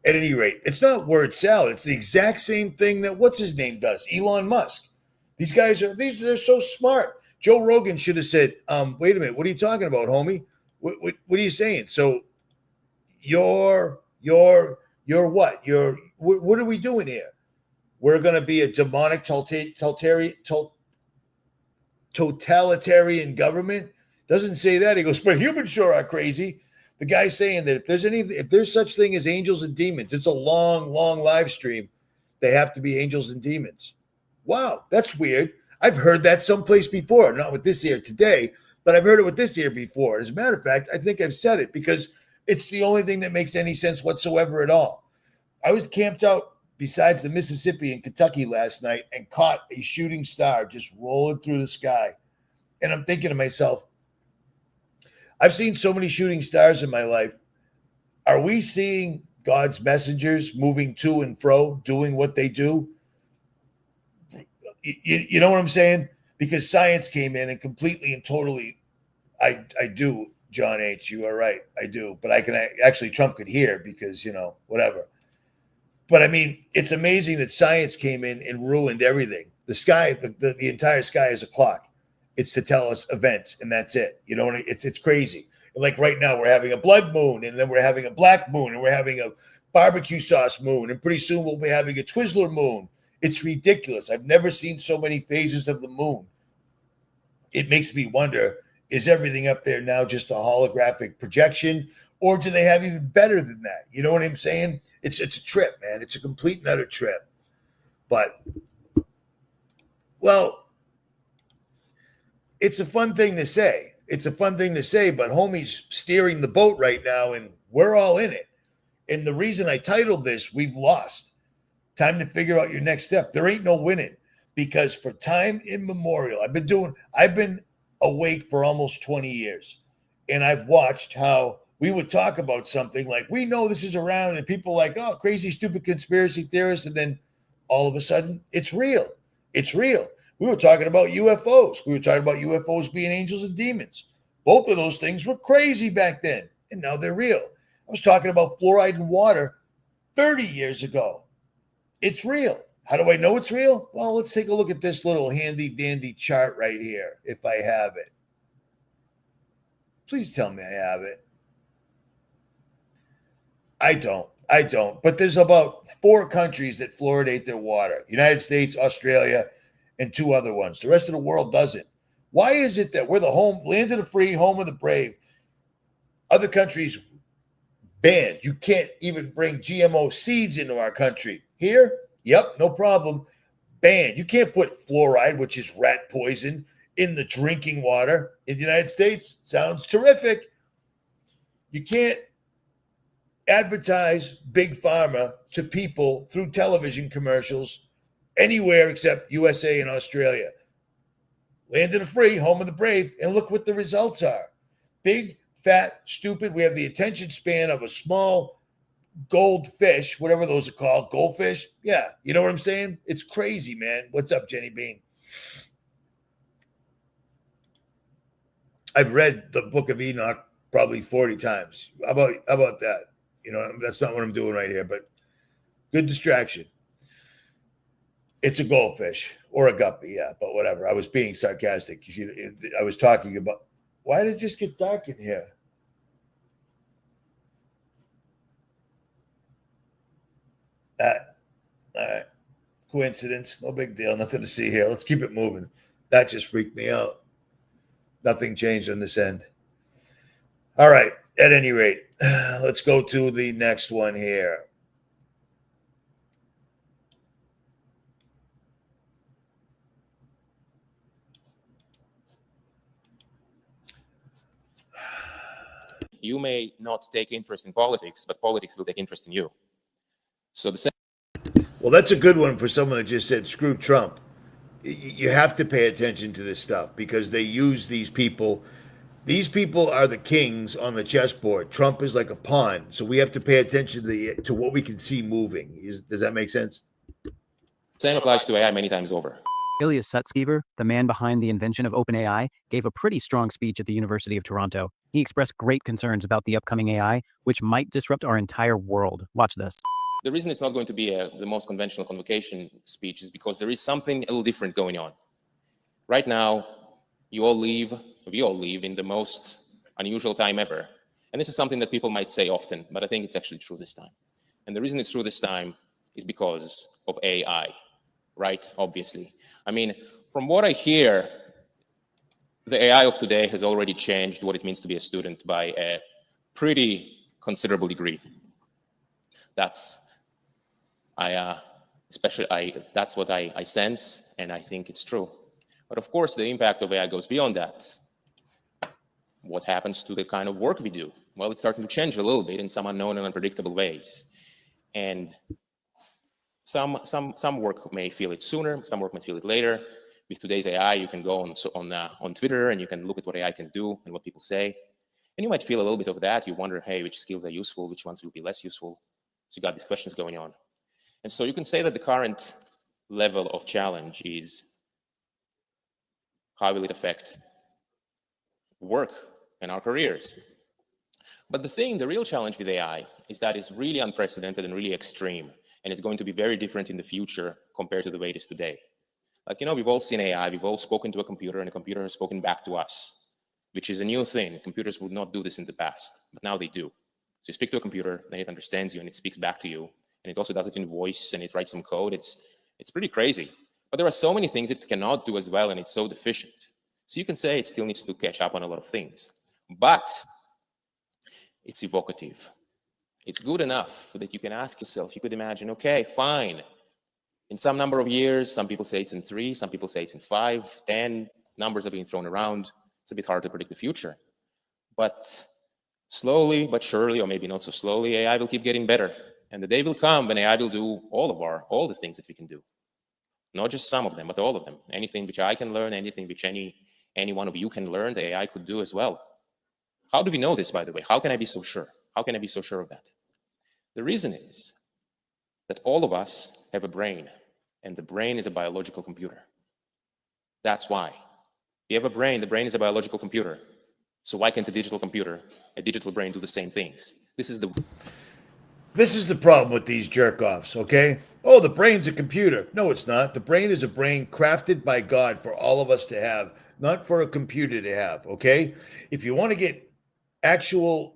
At any rate, it's not word salad. It's the exact same thing that what's his name does, Elon Musk. These guys they're so smart. Joe Rogan should have said, "Wait a minute, what are you talking about, homie? What are you saying?" So, you're what? What are we doing here? We're going to be a demonic totalitarian government? Doesn't say that. He goes, but humans sure are crazy. The guy's saying that if there's such thing as angels and demons, it's a long live stream. They have to be angels and demons. Wow, that's weird. I've heard that someplace before, not with this ear today, but I've heard it with this ear before. As a matter of fact, I think I've said it because it's the only thing that makes any sense whatsoever at all. I was camped out besides the Mississippi and Kentucky last night and caught a shooting star just rolling through the sky. And I'm thinking to myself, I've seen so many shooting stars in my life. Are we seeing God's messengers moving to and fro, doing what they do? You know what I'm saying? Because science came in and completely and totally, I do, John H., you are right, I do. But I can actually, Trump could hear because, whatever. But I mean, it's amazing that science came in and ruined everything. The sky, the entire sky is a clock. It's to tell us events, and that's it. It's crazy. Like right now, we're having a blood moon, and then we're having a black moon, and we're having a barbecue sauce moon, and pretty soon we'll be having a Twizzler moon. It's ridiculous. I've never seen so many phases of the moon. It makes me wonder, is everything up there now just a holographic projection, or do they have even better than that? You know what I'm saying? It's a trip, man. It's a complete and utter trip. But, well, it's a fun thing to say. It's a fun thing to say, but homie's steering the boat right now, and we're all in it. And the reason I titled this, We've Lost. Time to figure out your next step. There ain't no winning, because for time immemorial, I've been awake for almost 20 years, and I've watched how we would talk about something like, we know this is around, and people like, oh, crazy, stupid conspiracy theorists, and then all of a sudden, it's real. It's real. We were talking about UFOs. We were talking about UFOs being angels and demons. Both of those things were crazy back then, and now they're real. I was talking about fluoride in water 30 years ago. It's real. How do I know it's real? Well, let's take a look at this little handy-dandy chart right here, if I have it. Please tell me I have it. I don't. But there's about 4 countries that fluoridate their water. United States, Australia, and 2 other ones. The rest of the world doesn't. Why is it that we're the land of the free, home of the brave? Other countries banned. You can't even bring GMO seeds into our country. Here, yep, no problem. Banned. You can't put fluoride, which is rat poison, in the drinking water in the United States. Sounds terrific. You can't advertise big pharma to people through television commercials anywhere except USA and Australia. Land of the free, home of the brave, and look what the results are. Big, fat, stupid. We have the attention span of a small goldfish, whatever those are called, goldfish. Yeah, you know what I'm saying? It's crazy, man. What's up, Jenny Bean? I've read the Book of Enoch probably 40 times. How about that? You know, that's not what I'm doing right here, but good distraction. It's a goldfish or a guppy, yeah, but whatever. I was being sarcastic. I was talking about, why did it just get dark in here? All right. Coincidence, no big deal, nothing to see here. Let's keep it moving. That just freaked me out. Nothing changed on this end. All right, at any rate, let's go to the next one here. You may not take interest in politics, but politics will take interest in you. So the Well, that's a good one for someone that just said, screw Trump. You have to pay attention to this stuff because they use these people. These people are the kings on the chessboard. Trump is like a pawn. So we have to pay attention to what we can see moving. Does that make sense? same applies to AI many times over. 𝗦𝗲𝗍𝗲𝗺𝗃, the man behind the invention of OpenAI, gave a pretty strong speech at the University of Toronto. He expressed great concerns about the upcoming AI, which might disrupt our entire world. Watch this. The reason it's not going to be the most conventional convocation speech is because there is something a little different going on. Right now, we all live in the most unusual time ever. And this is something that people might say often, but I think it's actually true this time. And the reason it's true this time is because of AI, right? Obviously. I mean, from what I hear, the AI of today has already changed what it means to be a student by a pretty considerable degree. That's what I sense, and I think it's true. But of course, the impact of AI goes beyond that. What happens to the kind of work we do? Well, it's starting to change a little bit in some unknown and unpredictable ways. And some work may feel it sooner, some work may feel it later. With today's AI, you can go on Twitter and you can look at what AI can do and what people say. And you might feel a little bit of that. You wonder, hey, which skills are useful, which ones will be less useful? So you got these questions going on. And so you can say that the current level of challenge is how will it affect work and our careers? But the real challenge with AI is that it's really unprecedented and really extreme. And it's going to be very different in the future compared to the way it is today. Like, you know, we've all seen AI, we've all spoken to a computer and a computer has spoken back to us, which is a new thing. Computers would not do this in the past, but now they do. So you speak to a computer, then it understands you and it speaks back to you. And it also does it in voice and it writes some code. It's pretty crazy. But there are so many things it cannot do as well and it's so deficient. So you can say it still needs to catch up on a lot of things. But it's evocative. It's good enough that you can ask yourself, you could imagine, okay, fine. In some number of years, some people say it's in 3, some people say it's in 5, 10, numbers are being thrown around. It's a bit hard to predict the future. But slowly, but surely, or maybe not so slowly, AI will keep getting better. And the day will come when AI will do all the things that we can do. Not just some of them, but all of them. Anything which I can learn, anything which any one of you can learn, the AI could do as well. How do we know this, by the way? How can I be so sure? How can I be so sure of that? The reason is that all of us have a brain, and the brain is a biological computer. That's why. If you have a brain, the brain is a biological computer. So why can't a digital computer, a digital brain, do the same things? This is the problem with these jerk-offs, okay? Oh, the brain's a computer. No, it's not. The brain is a brain crafted by God for all of us to have, not for a computer to have, okay? If you want to get actual,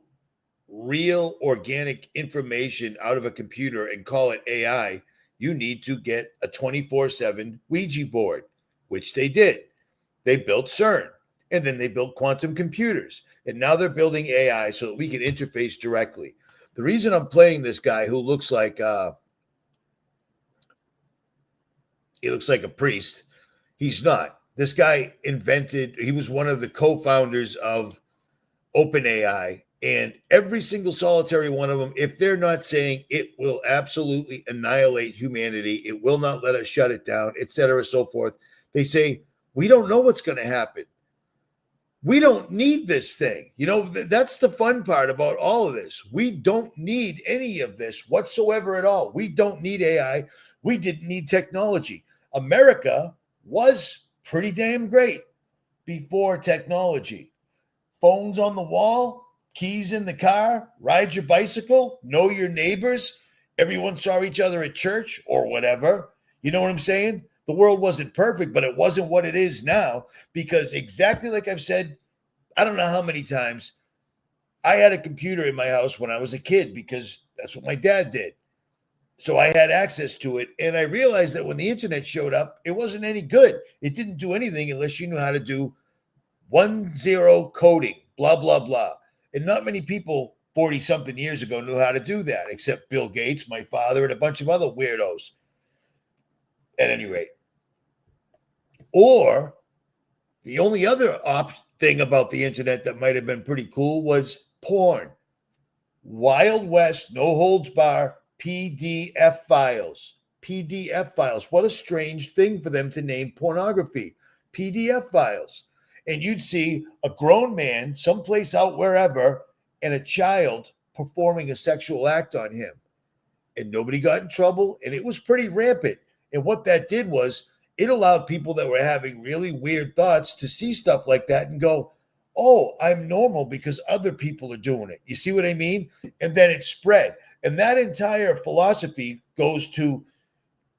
real, organic information out of a computer and call it AI, you need to get a 24/7 Ouija board, which they did. They built CERN. And then they built quantum computers. And now they're building AI so that we can interface directly. The reason I'm playing this guy who looks like he looks like a priest, he's not. This guy he was one of the co-founders of OpenAI. And every single solitary one of them, if they're not saying it will absolutely annihilate humanity, it will not let us shut it down, et cetera, so forth, they say, we don't know what's going to happen. We don't need this thing. You know, that's the fun part about all of this. We don't need any of this whatsoever at all. We don't need AI. We didn't need technology. America was pretty damn great before technology. Phones on the wall, keys in the car, ride your bicycle, know your neighbors. Everyone saw each other at church or whatever. You know what I'm saying? The world wasn't perfect, but it wasn't what it is now, because exactly like I've said, I don't know how many times, I had a computer in my house when I was a kid because that's what my dad did. So I had access to it. And I realized that when the internet showed up, it wasn't any good. It didn't do anything unless you knew how to do 1-0 coding, blah, blah, blah. And not many people 40 something years ago knew how to do that, except Bill Gates, my father, and a bunch of other weirdos. At any rate. Or the only other thing about the internet that might have been pretty cool was porn. Wild West, no holds bar, PDF files. PDF files. What a strange thing for them to name pornography. PDF files. And you'd see a grown man someplace out wherever and a child performing a sexual act on him. And nobody got in trouble, and it was pretty rampant. And what that did was it allowed people that were having really weird thoughts to see stuff like that and go, oh, I'm normal because other people are doing it. You see what I mean? And then it spread. And that entire philosophy goes to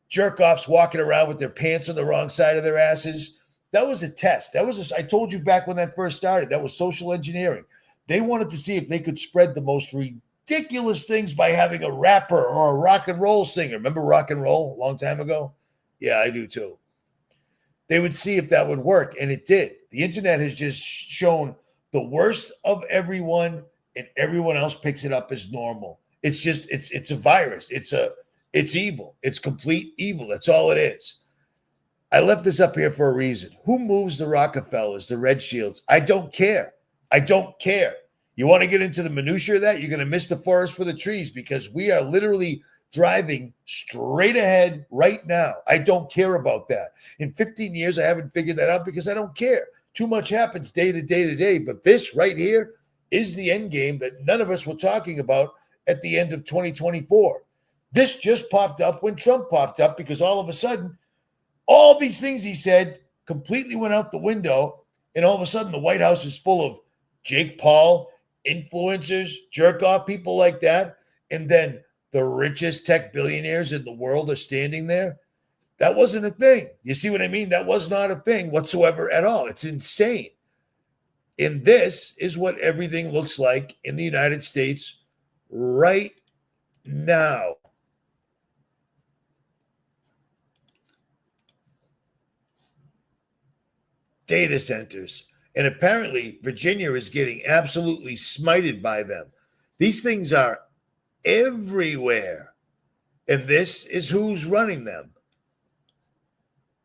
jerk-offs walking around with their pants on the wrong side of their asses. That was a test. I told you back when that first started, that was social engineering. They wanted to see if they could spread the most ridiculous things by having a rapper or a rock and roll singer. Remember rock and roll a long time ago? Yeah, I do too. They would see if that would work, and it did. The internet has just shown the worst of everyone, and everyone else picks it up as normal. It's just it's a virus. It's evil. It's complete evil. That's all it is. I left this up here for a reason. Who moves the Rockefellers, the Red Shields? I don't care. I don't care. You want to get into the minutia of that? You're going to miss the forest for the trees, because we are literally driving straight ahead right now. I don't care about that. In 15 years, I haven't figured that out because I don't care. Too much happens day to day to day. But this right here is the end game that none of us were talking about at the end of 2024. This just popped up when Trump popped up, because all of a sudden, all these things he said completely went out the window. And all of a sudden, the White House is full of Jake Paul, influencers, jerk off people like that. And then the richest tech billionaires in the world are standing there. That wasn't a thing. You see what I mean? That was not a thing whatsoever at all. It's insane. And this is what everything looks like in the United States right now. Data centers. And apparently, Virginia is getting absolutely smited by them. These things are everywhere. And this is who's running them.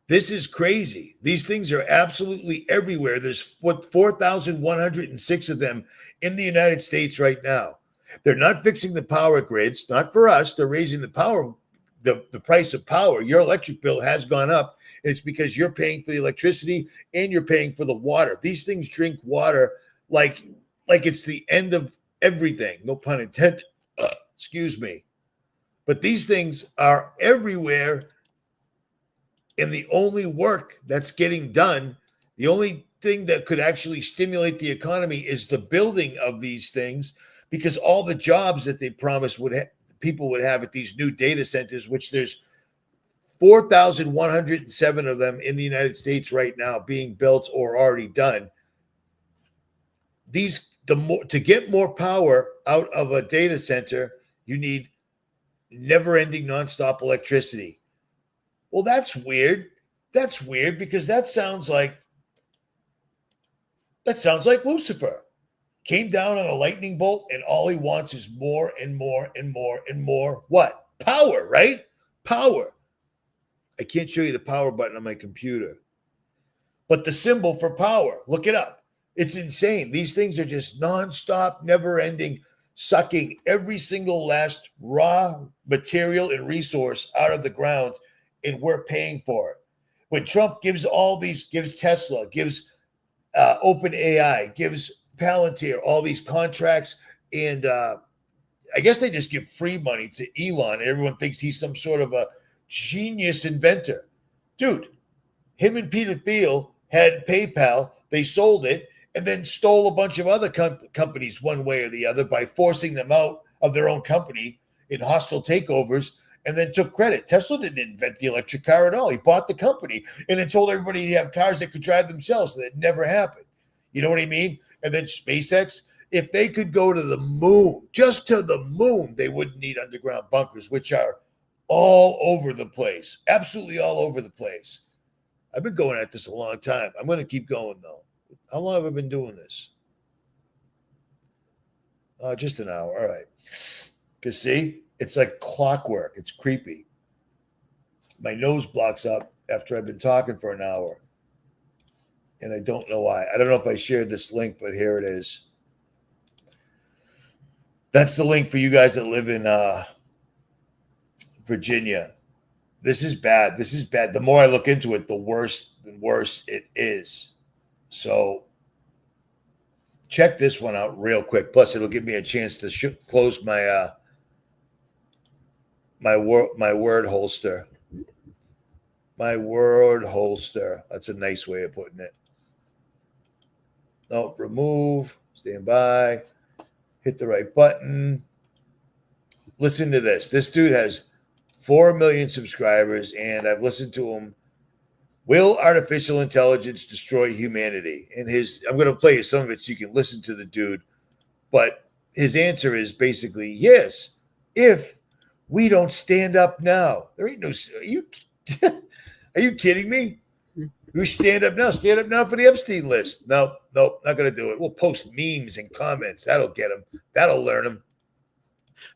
This is crazy. These things are absolutely everywhere. There's 4,106 of them in the United States right now. They're not fixing the power grids, not for us. They're raising the power, the price of power. Your electric bill has gone up. It's because you're paying for the electricity and you're paying for the water. These things drink water like it's the end of everything. No pun intended. Excuse me. But these things are everywhere. And the only work that's getting done, the only thing that could actually stimulate the economy is the building of these things, because all the jobs that they promised people would have at these new data centers, which there's 4,107 of them in the United States right now being built or already done. To get more power out of a data center, you need never-ending nonstop electricity. Well, that's weird. That's weird, because that sounds like That sounds like Lucifer. Came down on a lightning bolt, and all he wants is more and more and more and more. What? Power, right? Power. I can't show you the power button on my computer. But the symbol for power, look it up. It's insane. These things are just nonstop, never-ending, sucking every single last raw material and resource out of the ground, and we're paying for it. When Trump gives Tesla, gives OpenAI, gives Palantir all these contracts, and I guess they just give free money to Elon, and everyone thinks he's some sort of a genius inventor. Dude, him and Peter Thiel had PayPal, they sold it, and then stole a bunch of other companies one way or the other by forcing them out of their own company in hostile takeovers, and then took credit. Tesla didn't invent the electric car at all. He bought the company and then told everybody to have cars that could drive themselves. That never happened. You know what I mean? And then SpaceX, if they could go to the moon, just to the moon, they wouldn't need underground bunkers, which are all over the place, absolutely all over the place. I've been going at this a long time. I'm going to keep going, though. How long have I been doing this? Just an hour. All right. Because, see, it's like clockwork. It's creepy. My nose blocks up after I've been talking for an hour. And I don't know why. I don't know if I shared this link, but here it is. That's the link for you guys that live in Virginia. This is bad. This is bad. The more I look into it, the worse and worse it is. So check this one out real quick. Plus, it'll give me a chance to close my my word holster. My word holster. That's a nice way of putting it. No, remove. Stand by. Hit the right button. Listen to this. This dude has 4 million subscribers, and I've listened to him. Will artificial intelligence destroy humanity? And I'm going to play you some of it so you can listen to the dude. But his answer is basically yes, if we don't stand up now. There ain't no. Are you kidding me? We stand up now. Stand up now for the Epstein list. Nope, not going to do it. We'll post memes and comments. That'll get them. That'll learn them.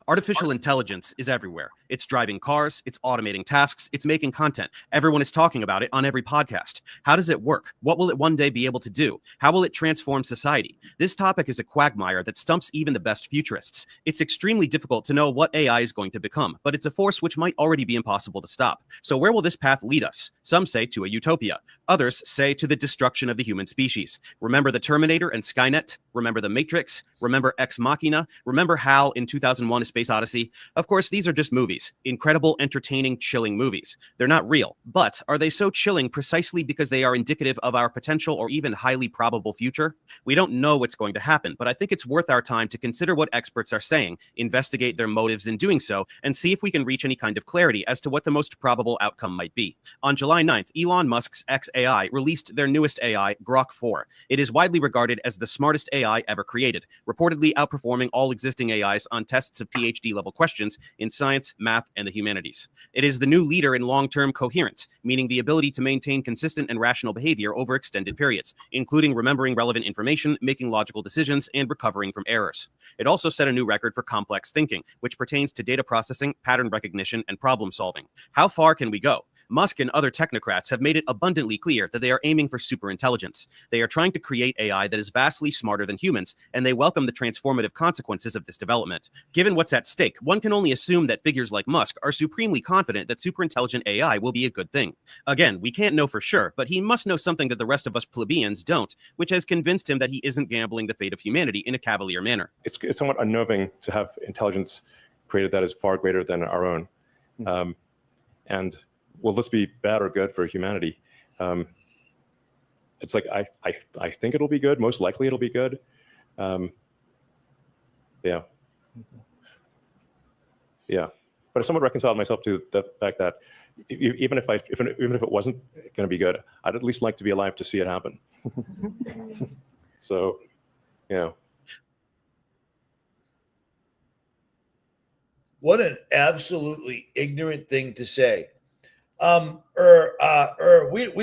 Artificial intelligence is everywhere. It's driving cars, it's automating tasks, it's making content. Everyone is talking about it on every podcast. How does it work? What will it one day be able to do? How will it transform society? This topic is a quagmire that stumps even the best futurists. It's extremely difficult to know what AI is going to become, but it's a force which might already be impossible to stop. So where will this path lead us? Some say to a utopia. Others say to the destruction of the human species. Remember the Terminator and Skynet? Remember the Matrix? Remember Ex Machina? Remember HAL in 2001: A Space Odyssey? Of course, these are just movies. Incredible, entertaining, chilling movies. They're not real, but are they so chilling precisely because they are indicative of our potential or even highly probable future? We don't know what's going to happen, but I think it's worth our time to consider what experts are saying, investigate their motives in doing so, and see if we can reach any kind of clarity as to what the most probable outcome might be. On July 9th, Elon Musk's xAI released their newest AI, Grok 4. It is widely regarded as the smartest AI ever created, reportedly outperforming all existing AIs on tests of PhD-level questions in science, math, and the humanities. It is the new leader in long-term coherence, meaning the ability to maintain consistent and rational behavior over extended periods, including remembering relevant information, making logical decisions, and recovering from errors. It also set a new record for complex thinking, which pertains to data processing, pattern recognition, and problem solving. How far can we go? Musk and other technocrats have made it abundantly clear that they are aiming for superintelligence. They are trying to create AI that is vastly smarter than humans, and they welcome the transformative consequences of this development. Given what's at stake, one can only assume that figures like Musk are supremely confident that superintelligent AI will be a good thing. Again, we can't know for sure, but he must know something that the rest of us plebeians don't, which has convinced him that he isn't gambling the fate of humanity in a cavalier manner. It's somewhat unnerving to have intelligence created that is far greater than our own. And will this be bad or good for humanity? It's like, I think it'll be good. Most likely it'll be good. Yeah. But I somewhat reconciled myself to the fact that even if it wasn't going to be good, I'd at least like to be alive to see it happen. So, yeah. What an absolutely ignorant thing to say. We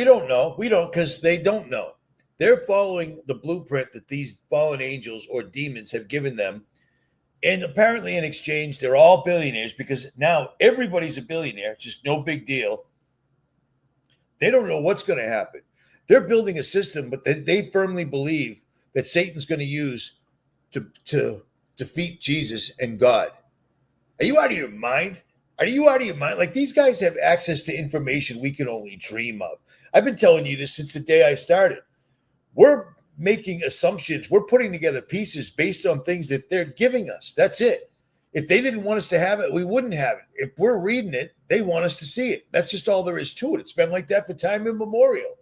don't know. We don't, because they don't know. They're following the blueprint that these fallen angels or demons have given them. And apparently in exchange, they're all billionaires because now everybody's a billionaire. Just no big deal. They don't know what's going to happen. They're building a system, but they firmly believe that Satan's going to use to defeat Jesus and God. Are you out of your mind? Are you out of your mind? Like, these guys have access to information we can only dream of. I've been telling you this since the day I started. We're making assumptions. We're putting together pieces based on things that they're giving us. That's it. If they didn't want us to have it, we wouldn't have it. If we're reading it, they want us to see it. That's just all there is to it. It's been like that for time immemorial.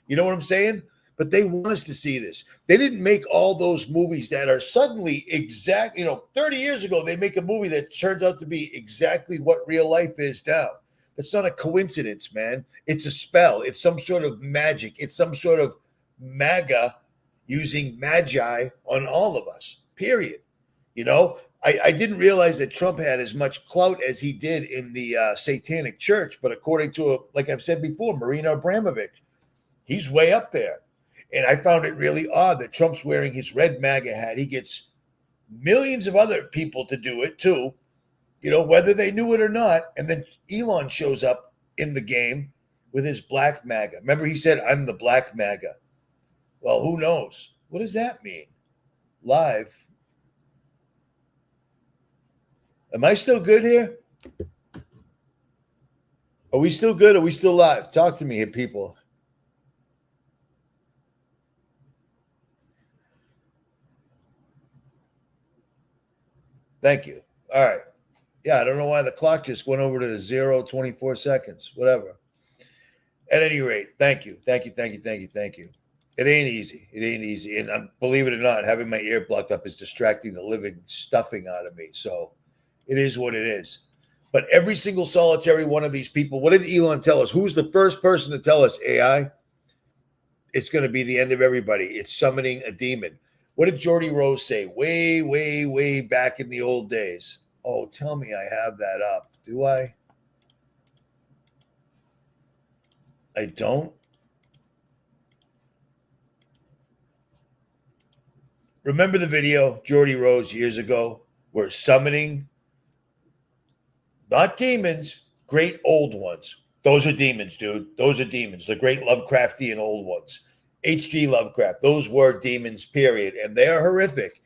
You know what I'm saying? But they want us to see this. They didn't make all those movies that are suddenly 30 years ago, they make a movie that turns out to be exactly what real life is now. It's not a coincidence, man. It's a spell. It's some sort of magic. It's some sort of MAGA using magi on all of us, period. You know, I didn't realize that Trump had as much clout as he did in the satanic church, but according to, like I've said before, 𝗦𝗵𝗿𝗶𝗍𝗶, he's way up there. And I found it really odd that Trump's wearing his red MAGA hat. He gets millions of other people to do it too, you know, whether they knew it or not. And then Elon shows up in the game with his black MAGA. Remember, he said, I'm the black MAGA. Well, who knows? What does that mean? Live. Am I still good here? Are we still good? Are we still live? Talk to me here, people. Thank you. All right. Yeah, I don't know why the clock just went over to 0:24 seconds. Whatever. At any rate, thank you. Thank you. It ain't easy. And believe it or not, having my ear blocked up is distracting the living stuffing out of me. So it is what it is. But every single solitary one of these people, what did Elon tell us? Who's the first person to tell us AI? It's going to be the end of everybody. It's summoning a demon. What did Geordie Rose say way, way, way back in the old days? Oh, tell me I have that up. Do I? I don't. Remember the video, Geordie Rose, years ago, where summoning, not demons, great old ones. Those are demons, dude. Those are demons. The great Lovecraftian old ones. H.G. Lovecraft. Those were demons, period. And they are horrific.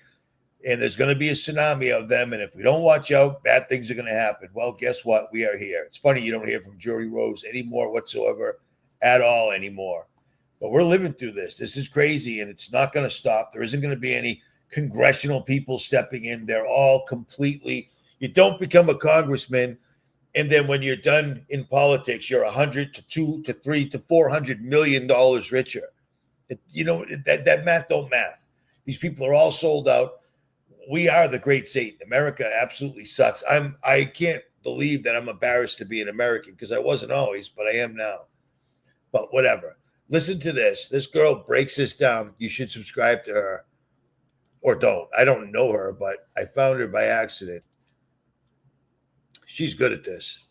And there's going to be a tsunami of them. And if we don't watch out, bad things are going to happen. Well, guess what? We are here. It's funny you don't hear from Geordie Rose anymore whatsoever at all anymore. But we're living through this. This is crazy, and it's not going to stop. There isn't going to be any congressional people stepping in. They're all completely – you don't become a congressman, and then when you're done in politics, you're $100 to $2 to $3 to $400 million richer. That math don't math. These people are all sold out. We are the great Satan. America absolutely sucks. I can't believe that I'm embarrassed to be an American because I wasn't always, but I am now. But whatever. Listen to this. This girl breaks this down. You should subscribe to her or don't. I don't know her, but I found her by accident. She's good at this.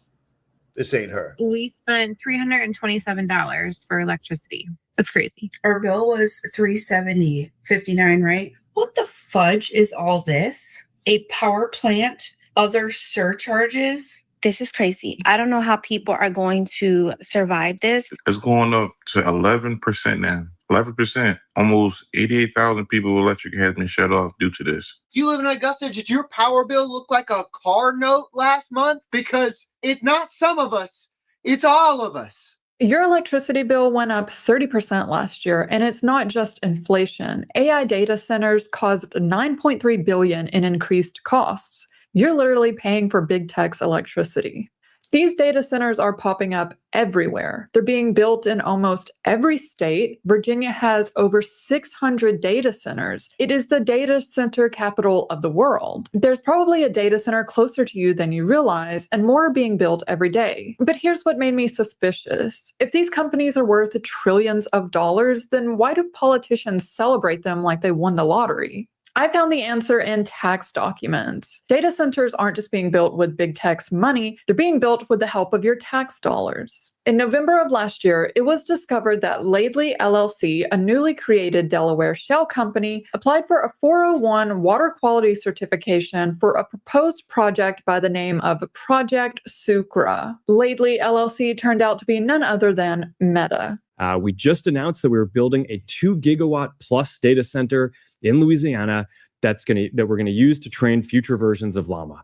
This ain't her. We spent $327 for electricity. That's crazy. Our bill was $370.59, right? What the fudge is all this? A power plant, other surcharges? This is crazy. I don't know how people are going to survive this. It's going up to 11% now. 11%. Almost 88,000 people electric has been shut off due to this. If you live in Augusta, did your power bill look like a car note last month? Because it's not some of us, it's all of us. Your electricity bill went up 30% last year, and it's not just inflation. AI data centers caused $9.3 billion in increased costs. You're literally paying for big tech's electricity. These data centers are popping up everywhere. They're being built in almost every state. Virginia has over 600 data centers. It is the data center capital of the world. There's probably a data center closer to you than you realize, and more are being built every day. But here's what made me suspicious. If these companies are worth trillions of dollars, then why do politicians celebrate them like they won the lottery? I found the answer in tax documents. Data centers aren't just being built with big tech's money, they're being built with the help of your tax dollars. In November of last year, it was discovered that 𝗦𝗲𝗍𝗍 LLC, a newly created Delaware shell company, applied for a 401 water quality certification for a proposed project by the name of Project Sucra. 𝗦𝗲𝗍𝗍 LLC turned out to be none other than Meta. We just announced that we were building a 2 gigawatt plus data center in Louisiana that we're going to use to train future versions of Llama.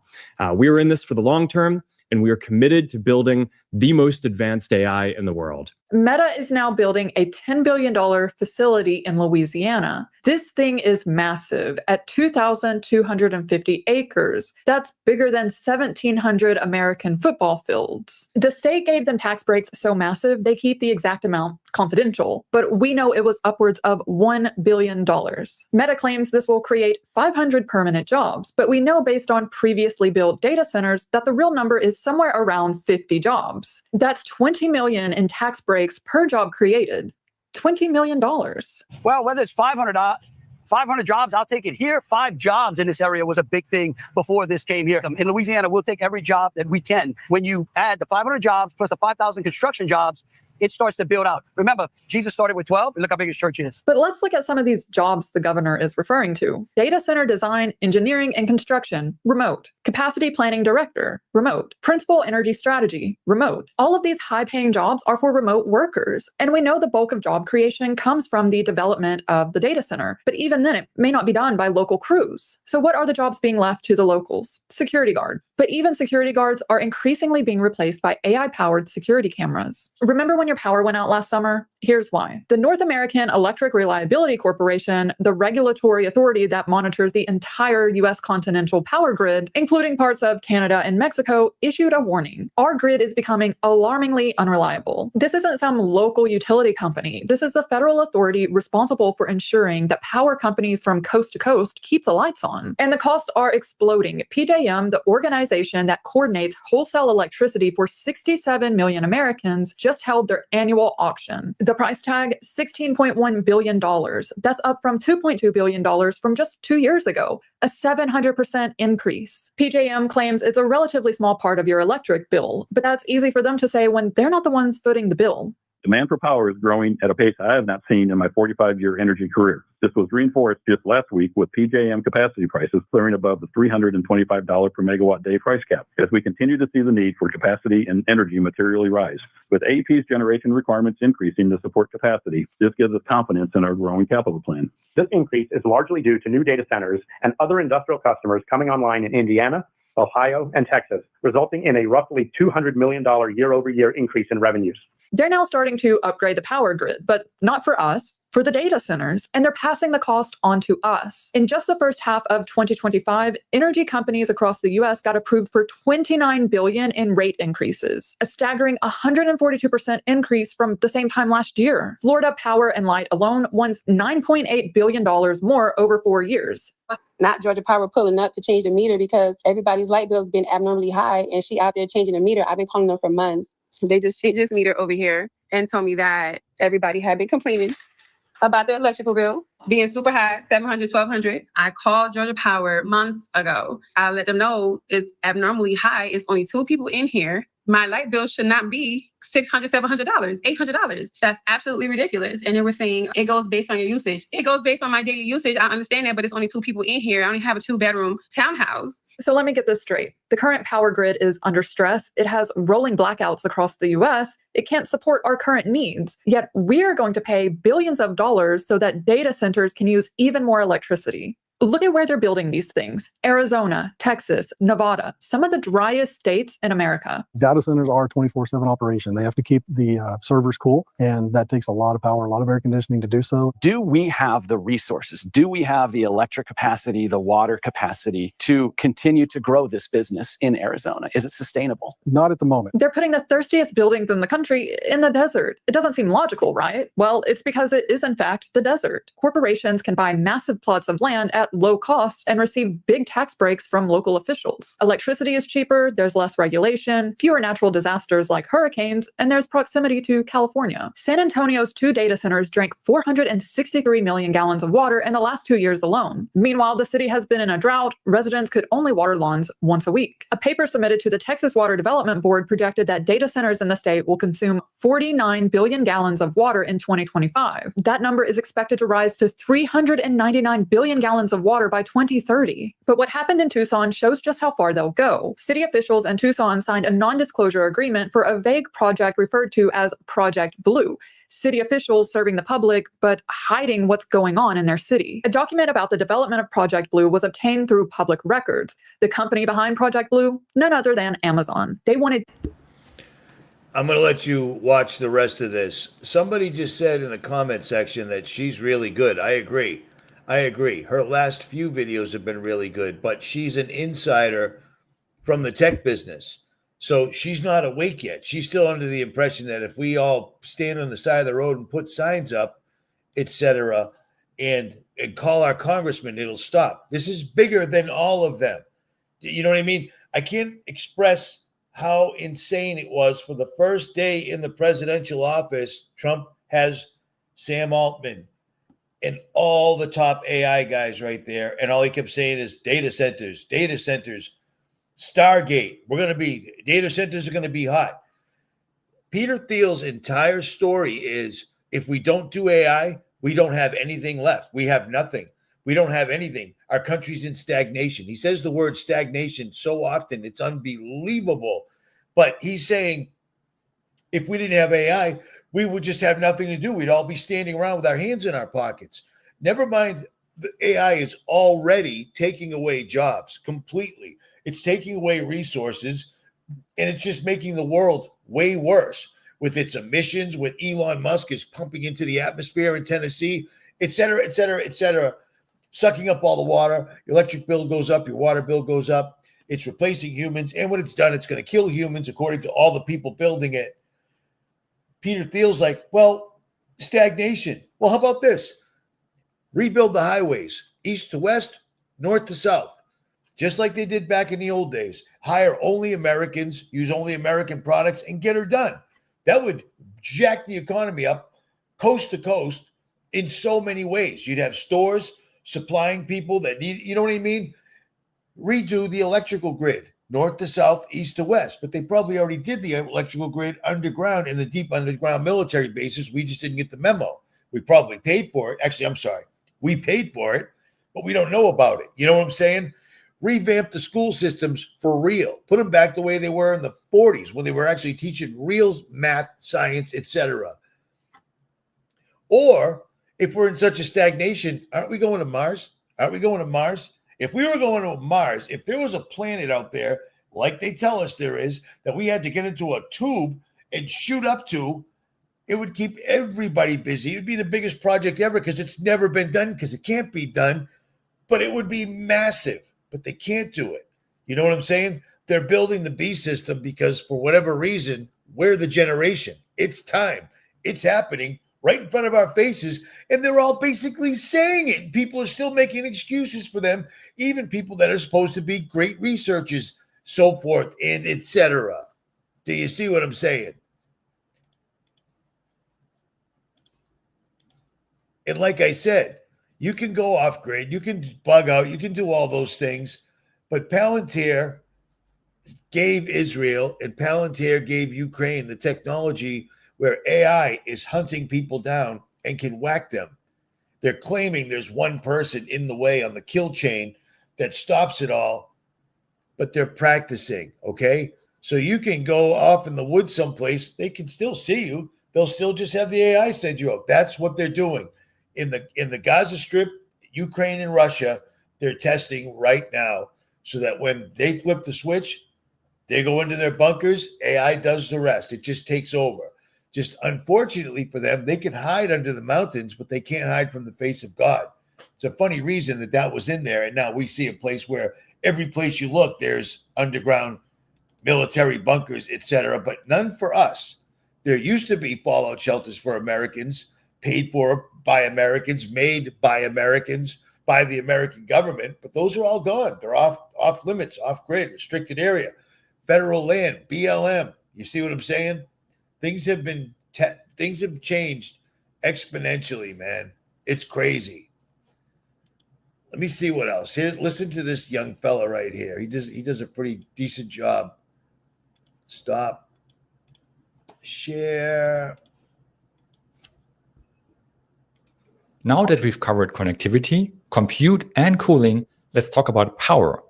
We are in this for the long term, and we are committed to building the most advanced AI in the world. Meta is now building a $10 billion facility in Louisiana. This thing is massive at 2,250 acres. That's bigger than 1,700 American football fields. The state gave them tax breaks so massive, they keep the exact amount confidential, but we know it was upwards of $1 billion. Meta claims this will create 500 permanent jobs, but we know based on previously built data centers that the real number is somewhere around 50 jobs. That's $20 million in tax breaks per job created. $20 million. Well, whether it's 500 jobs, I'll take it here. 5 jobs in this area was a big thing before this came here. In Louisiana, we'll take every job that we can. When you add the 500 jobs plus the 5,000 construction jobs, it starts to build out. Remember, Jesus started with 12, and look how big his church is. But let's look at some of these jobs the governor is referring to. Data center design, engineering, and construction, remote. Capacity planning director, remote. Principal energy strategy, remote. All of these high-paying jobs are for remote workers, and we know the bulk of job creation comes from the development of the data center. But even then, it may not be done by local crews. So what are the jobs being left to the locals? Security guard. But even security guards are increasingly being replaced by AI-powered security cameras. Remember when your power went out last summer? Here's why. The North American Electric Reliability Corporation, the regulatory authority that monitors the entire U.S. continental power grid, including parts of Canada and Mexico, issued a warning. Our grid is becoming alarmingly unreliable. This isn't some local utility company. This is the federal authority responsible for ensuring that power companies from coast to coast keep the lights on. And the costs are exploding. PJM, the organization that coordinates wholesale electricity for 67 million Americans, just held their annual auction. The price tag, $16.1 billion. That's up from $2.2 billion from just 2 years ago, a 700% increase. PJM claims it's a relatively small part of your electric bill, but that's easy for them to say when they're not the ones footing the bill. Demand for power is growing at a pace I have not seen in my 45-year energy career. This was reinforced just last week with PJM capacity prices clearing above the $325 per megawatt day price cap as we continue to see the need for capacity and energy materially rise. With AEP's generation requirements increasing to support capacity, this gives us confidence in our growing capital plan. This increase is largely due to new data centers and other industrial customers coming online in Indiana, Ohio, and Texas, resulting in a roughly $200 million year-over-year increase in revenues. They're now starting to upgrade the power grid, but not for us, for the data centers, and they're passing the cost on to us. In just the first half of 2025, energy companies across the US got approved for $29 billion in rate increases, a staggering 142% increase from the same time last year. Florida Power and Light alone wants $9.8 billion more over 4 years. Not Georgia Power pulling up to change the meter because everybody's light bill has been abnormally high, and she out there changing the meter. I've been calling them for months. They just changed this meter over here and told me that everybody had been complaining about their electrical bill being super high, $700, $1,200. I called Georgia Power months ago. I let them know it's abnormally high. It's only 2 people in here. My light bill should not be $600, $700, $800. That's absolutely ridiculous. And they were saying it goes based on your usage. It goes based on my daily usage. I understand that, but it's only 2 people in here. I only have a 2-bedroom townhouse. So let me get this straight. The current power grid is under stress. It has rolling blackouts across the US. It can't support our current needs. Yet we're going to pay billions of dollars so that data centers can use even more electricity. Look at where they're building these things. Arizona, Texas, Nevada, some of the driest states in America. Data centers are a 24/7 operation. They have to keep the servers cool, and that takes a lot of power, a lot of air conditioning to do so. Do we have the resources? Do we have the electric capacity, the water capacity to continue to grow this business in Arizona? Is it sustainable? Not at the moment. They're putting the thirstiest buildings in the country in the desert. It doesn't seem logical, right? Well, it's because it is in fact the desert. Corporations can buy massive plots of land at at low cost and receive big tax breaks from local officials. Electricity is cheaper, there's less regulation, fewer natural disasters like hurricanes, and there's proximity to California. San Antonio's 2 data centers drank 463 million gallons of water in the last 2 years alone. Meanwhile, the city has been in a drought. Residents could only water lawns once a week. A paper submitted to the Texas Water Development Board projected that data centers in the state will consume 49 billion gallons of water in 2025. That number is expected to rise to 399 billion gallons of water by 2030. But what happened in Tucson shows just how far they'll go. City officials in Tucson signed a non-disclosure agreement for a vague project referred to as Project Blue. City officials serving the public, but hiding what's going on in their city. A document about the development of Project Blue was obtained through public records. The company behind Project Blue, none other than Amazon. They wanted... I'm going to let you watch the rest of this. Somebody just said in the comment section that she's really good. I agree. Her last few videos have been really good, but she's an insider from the tech business. So she's not awake yet. She's still under the impression that if we all stand on the side of the road and put signs up, etc., and call our congressman, it'll stop. This is bigger than all of them. You know what I mean? I can't express how insane it was. For the first day in the presidential office, Trump has Sam Altman and all the top AI guys right there. And all he kept saying is data centers, Stargate. Data centers are going to be hot. Peter Thiel's entire story is, if we don't do AI, we don't have anything left. We have nothing. We don't have anything. Our country's in stagnation. He says the word stagnation so often, it's unbelievable. But he's saying, if we didn't have AI, we would just have nothing to do. We'd all be standing around with our hands in our pockets. Never mind, the AI is already taking away jobs completely. It's taking away resources, and it's just making the world way worse with its emissions, what Elon Musk is pumping into the atmosphere in Tennessee, et cetera, et cetera, et cetera, sucking up all the water. Your electric bill goes up, your water bill goes up. It's replacing humans, and when it's done, it's going to kill humans, according to all the people building it. Peter Thiel's like, well, stagnation. Well, how about this? Rebuild the highways, east to west, north to south. Just like they did back in the old days. Hire only Americans, use only American products, and get her done. That would jack the economy up coast to coast in so many ways. You'd have stores supplying people that need, you know what I mean? Redo the electrical grid, north to south, east to west. But they probably already did the electrical grid underground in the deep underground military bases. We just didn't get the memo. We probably paid for it. Actually, I'm sorry. We paid for it, but we don't know about it. You know what I'm saying? Revamp the school systems for real. Put them back the way they were in the 40s when they were actually teaching real math, science, etc. Or if we're in such a stagnation, aren't we going to Mars? Aren't we going to Mars? If we were going to Mars, if there was a planet out there, like they tell us there is, that we had to get into a tube and shoot up to, it would keep everybody busy. It would be the biggest project ever because it's never been done, because it can't be done, but it would be massive. But they can't do it. You know what I'm saying? They're building the B system because for whatever reason, we're the generation. It's time. It's happening right in front of our faces. And they're all basically saying it. People are still making excuses for them, even people that are supposed to be great researchers, so forth, and etc. Do you see what I'm saying? And like I said, you can go off grid, you can bug out, you can do all those things, but Palantir gave Israel and Palantir gave Ukraine the technology where AI is hunting people down and can whack them. They're claiming there's one person in the way on the kill chain that stops it all, but they're practicing, okay? So you can go off in the woods someplace, they can still see you. They'll still just have the AI send you out. That's what they're doing. In the Gaza Strip, Ukraine and Russia, they're testing right now so that when they flip the switch, they go into their bunkers, AI does the rest. It just takes over. Just unfortunately for them, they can hide under the mountains, but they can't hide from the face of God. It's a funny reason that was in there. And now we see a place where every place you look, there's underground military bunkers, etc., but none for us. There used to be fallout shelters for Americans, paid for by Americans, made by Americans, by the American government, but those are all gone. They're off limits, off grid, restricted area, federal land, BLM. You see what I'm saying? Things have changed exponentially, man. It's crazy. Let me see what else. Here, listen to this young fella right here. He does a pretty decent job. Stop. Share. Now that we've covered connectivity, compute, and cooling, let's talk about power.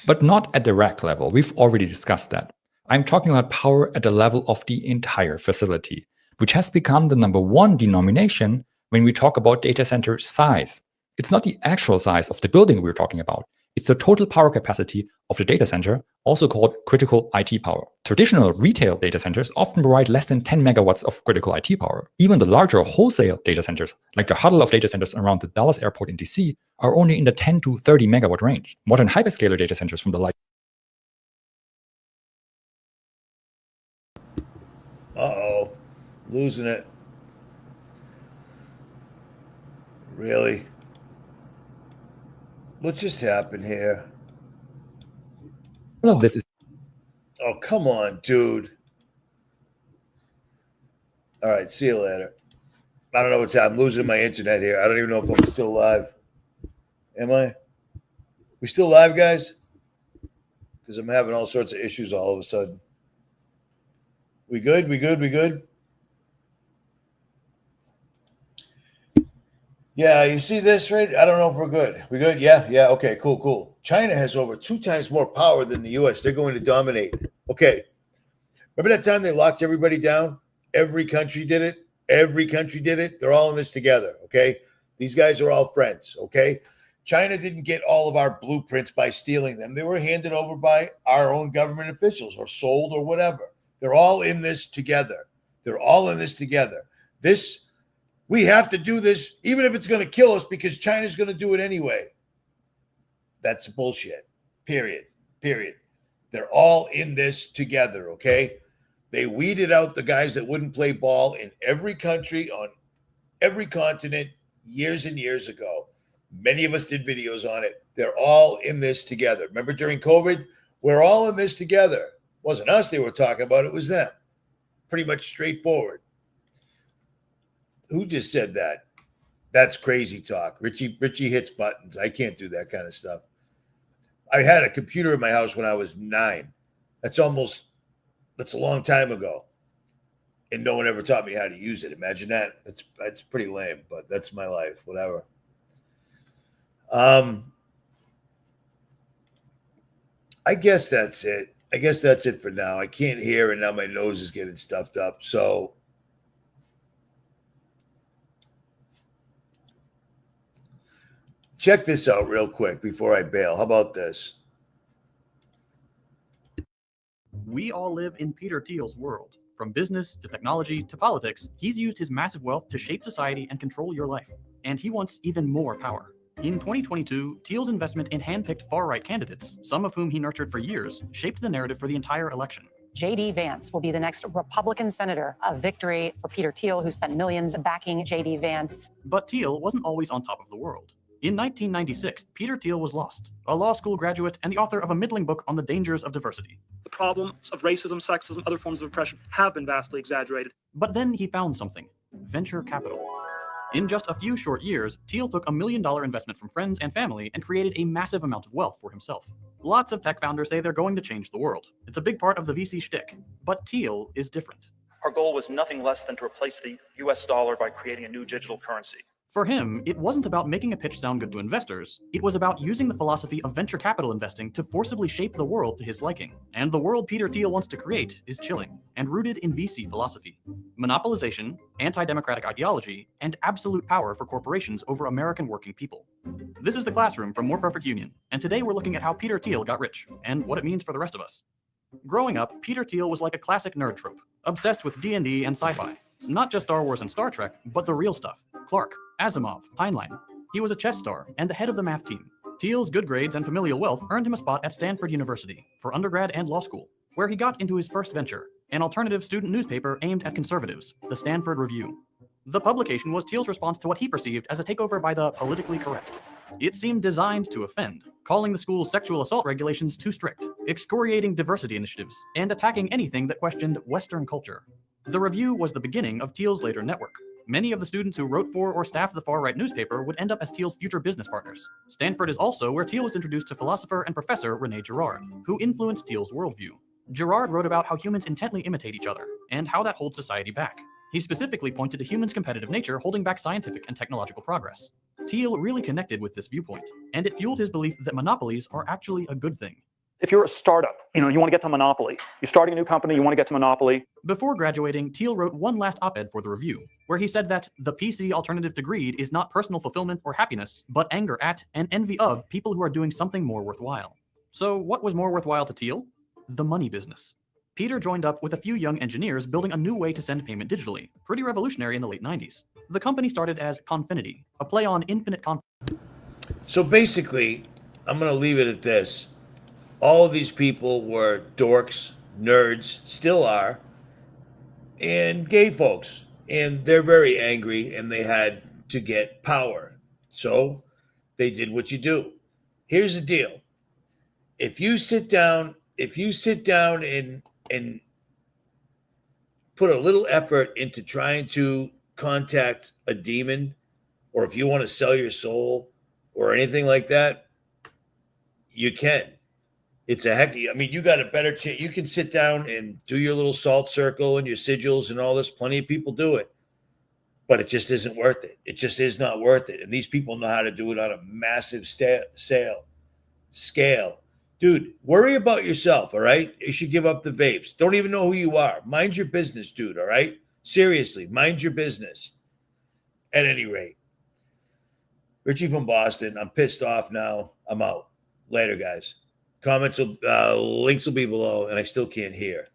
But not at the rack level. We've already discussed that. I'm talking about power at the level of the entire facility, which has become the #1 denomination when we talk about data center size. It's not the actual size of the building we're talking about. It's the total power capacity of the data center, also called critical IT power. Traditional retail data centers often provide less than 10 megawatts of critical IT power. Even the larger wholesale data centers, like the huddle of data centers around the Dallas airport in DC, are only in the 10 to 30 megawatt range. Modern hyperscaler data centers from the like. Uh-oh, losing it. Really? What just happened here? All of this is. Oh, come on, dude. All right, see you later. I don't know what's happening. I'm losing my internet here. I don't even know if I'm still live. Am I? We still live, guys? Because I'm having all sorts of issues all of a sudden. We good? We good? We good? Yeah, you see this, right? I don't know if we're good. We good? Yeah, yeah. Okay, cool, cool. China has over 2 times more power than the U.S. They're going to dominate. Okay. Remember that time they locked everybody down? Every country did it. Every country did it. They're all in this together, okay? These guys are all friends, okay? China didn't get all of our blueprints by stealing them. They were handed over by our own government officials or sold or whatever. They're all in this together. They're all in this together. We have to do this, even if it's going to kill us, because China's going to do it anyway. That's bullshit. Period. Period. They're all in this together, okay? They weeded out the guys that wouldn't play ball in every country on every continent years and years ago. Many of us did videos on it. They're all in this together. Remember during COVID? We're all in this together. It wasn't us they were talking about. It was them. Pretty much straightforward. Who just said that? That's crazy talk. Richie hits buttons. I can't do that kind of stuff. I had a computer in my house when I was 9. That's a long time ago. And no one ever taught me how to use it. Imagine that. That's pretty lame, but that's my life. Whatever. I guess that's it. I guess that's it for now. I can't hear, and now my nose is getting stuffed up. So check this out real quick before I bail. How about this? We all live in Peter Thiel's world. From business to technology to politics, he's used his massive wealth to shape society and control your life. And he wants even more power. In 2022, Thiel's investment in hand-picked far-right candidates, some of whom he nurtured for years, shaped the narrative for the entire election. J.D. Vance will be the next Republican senator. A victory for Peter Thiel, who spent millions backing J.D. Vance. But Thiel wasn't always on top of the world. In 1996, Peter Thiel was lost, a law school graduate and the author of a middling book on the dangers of diversity. The problems of racism, sexism, other forms of oppression have been vastly exaggerated. But then he found something: venture capital. In just a few short years, Thiel took $1 million investment from friends and family and created a massive amount of wealth for himself. Lots of tech founders say they're going to change the world. It's a big part of the VC shtick. But Thiel is different. Our goal was nothing less than to replace the US dollar by creating a new digital currency. For him, it wasn't about making a pitch sound good to investors. It was about using the philosophy of venture capital investing to forcibly shape the world to his liking. And the world Peter Thiel wants to create is chilling and rooted in VC philosophy: monopolization, anti-democratic ideology, and absolute power for corporations over American working people. This is The Classroom from More Perfect Union, and today we're looking at how Peter Thiel got rich and what it means for the rest of us. Growing up, Peter Thiel was like a classic nerd trope, obsessed with D&D and sci-fi. Not just Star Wars and Star Trek, but the real stuff: Clark, Asimov, Heinlein. He was a chess star and the head of the math team. Thiel's good grades and familial wealth earned him a spot at Stanford University for undergrad and law school, where he got into his first venture, an alternative student newspaper aimed at conservatives, the Stanford Review. The publication was Thiel's response to what he perceived as a takeover by the politically correct. It seemed designed to offend, calling the school's sexual assault regulations too strict, excoriating diversity initiatives, and attacking anything that questioned Western culture. The review was the beginning of Thiel's later network. Many of the students who wrote for or staffed the far-right newspaper would end up as Thiel's future business partners. Stanford is also where Thiel was introduced to philosopher and professor René Girard, who influenced Thiel's worldview. Girard wrote about how humans intently imitate each other, and how that holds society back. He specifically pointed to humans' competitive nature holding back scientific and technological progress. Thiel really connected with this viewpoint, and it fueled his belief that monopolies are actually a good thing. If you're a startup, you want to get to monopoly. You're starting a new company, you want to get to monopoly. Before graduating, Thiel wrote one last op-ed for the review, where he said that the PC alternative to greed is not personal fulfillment or happiness, but anger at and envy of people who are doing something more worthwhile. So what was more worthwhile to Thiel? The money business. Peter joined up with a few young engineers building a new way to send payment digitally, pretty revolutionary in the late 90s. The company started as Confinity, a play on infinite So basically, I'm going to leave it at this. All of these people were dorks, nerds, still are, and gay folks. And they're very angry, and they had to get power. So they did what you do. Here's the deal. If you sit down and put a little effort into trying to contact a demon, or if you want to sell your soul or anything like that, you can. It's a heck. I mean, you got a better chance. You can sit down and do your little salt circle and your sigils and all this. Plenty of people do it, but it just isn't worth it. It just is not worth it. And these people know how to do it on a massive scale. Dude, worry about yourself, all right? You should give up the vapes. Don't even know who you are. Mind your business, dude, all right? Seriously, mind your business. At any rate, Richie from Boston, I'm pissed off now. I'm out. Later, guys. Links will be below, and I still can't hear.